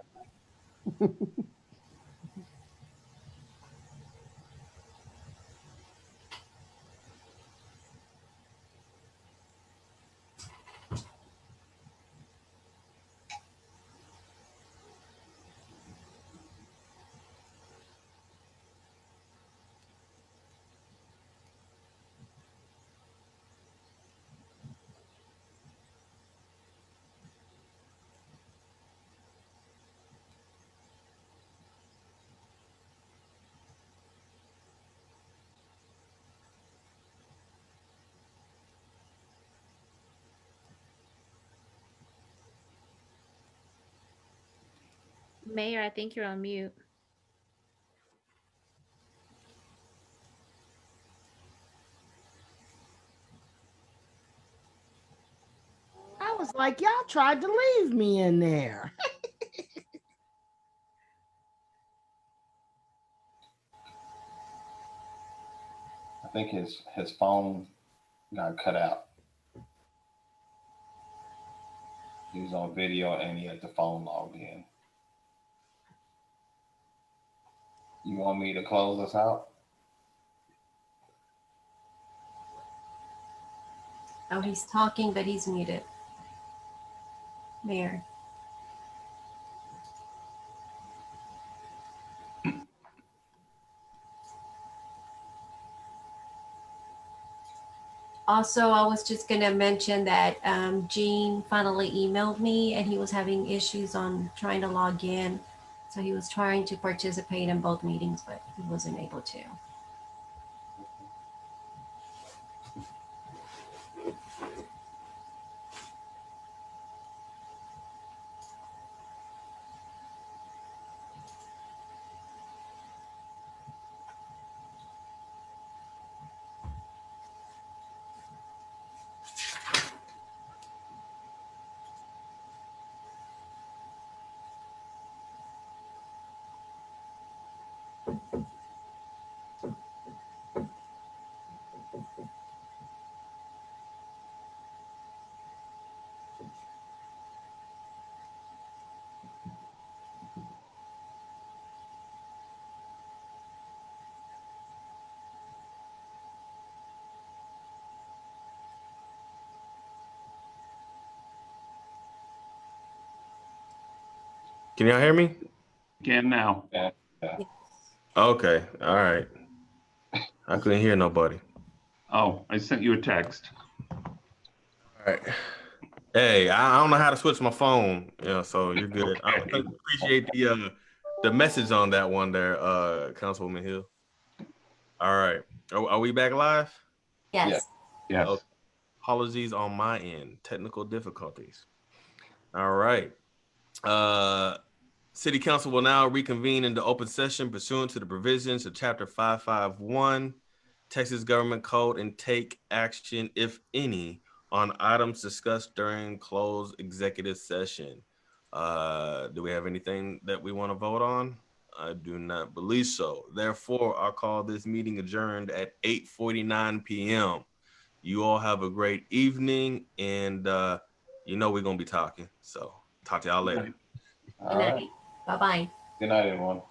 Mayor, I think you're on mute. I was like, y'all tried to leave me in there. I think his phone got cut out. He was on video and he had the phone logged in. You want me to close us out? Oh, he's talking, but he's muted. Mayor. Also, I was just going to mention that Gene finally emailed me and he was having issues on trying to log in. So he was trying to participate in both meetings, but he wasn't able to. Can y'all hear me? Can now. Yeah. Okay. All right. I couldn't hear nobody. Oh, I sent you a text. All right. Hey, I don't know how to switch my phone. Yeah, so you're good. I appreciate the message on that one there, Councilwoman Hill. All right. Are we back live? Yes. Yes. Okay. Apologies on my end. Technical difficulties. All right. City Council will now reconvene into open session pursuant to the provisions of Chapter 551, Texas Government Code, and take action, if any, on items discussed during closed executive session. Do we have anything that we want to vote on? I do not believe so. Therefore, I'll call this meeting adjourned at 8:49 p.m. You all have a great evening, and we're going to be talking. So talk to y'all later. All right. Bye-bye. Good night, everyone.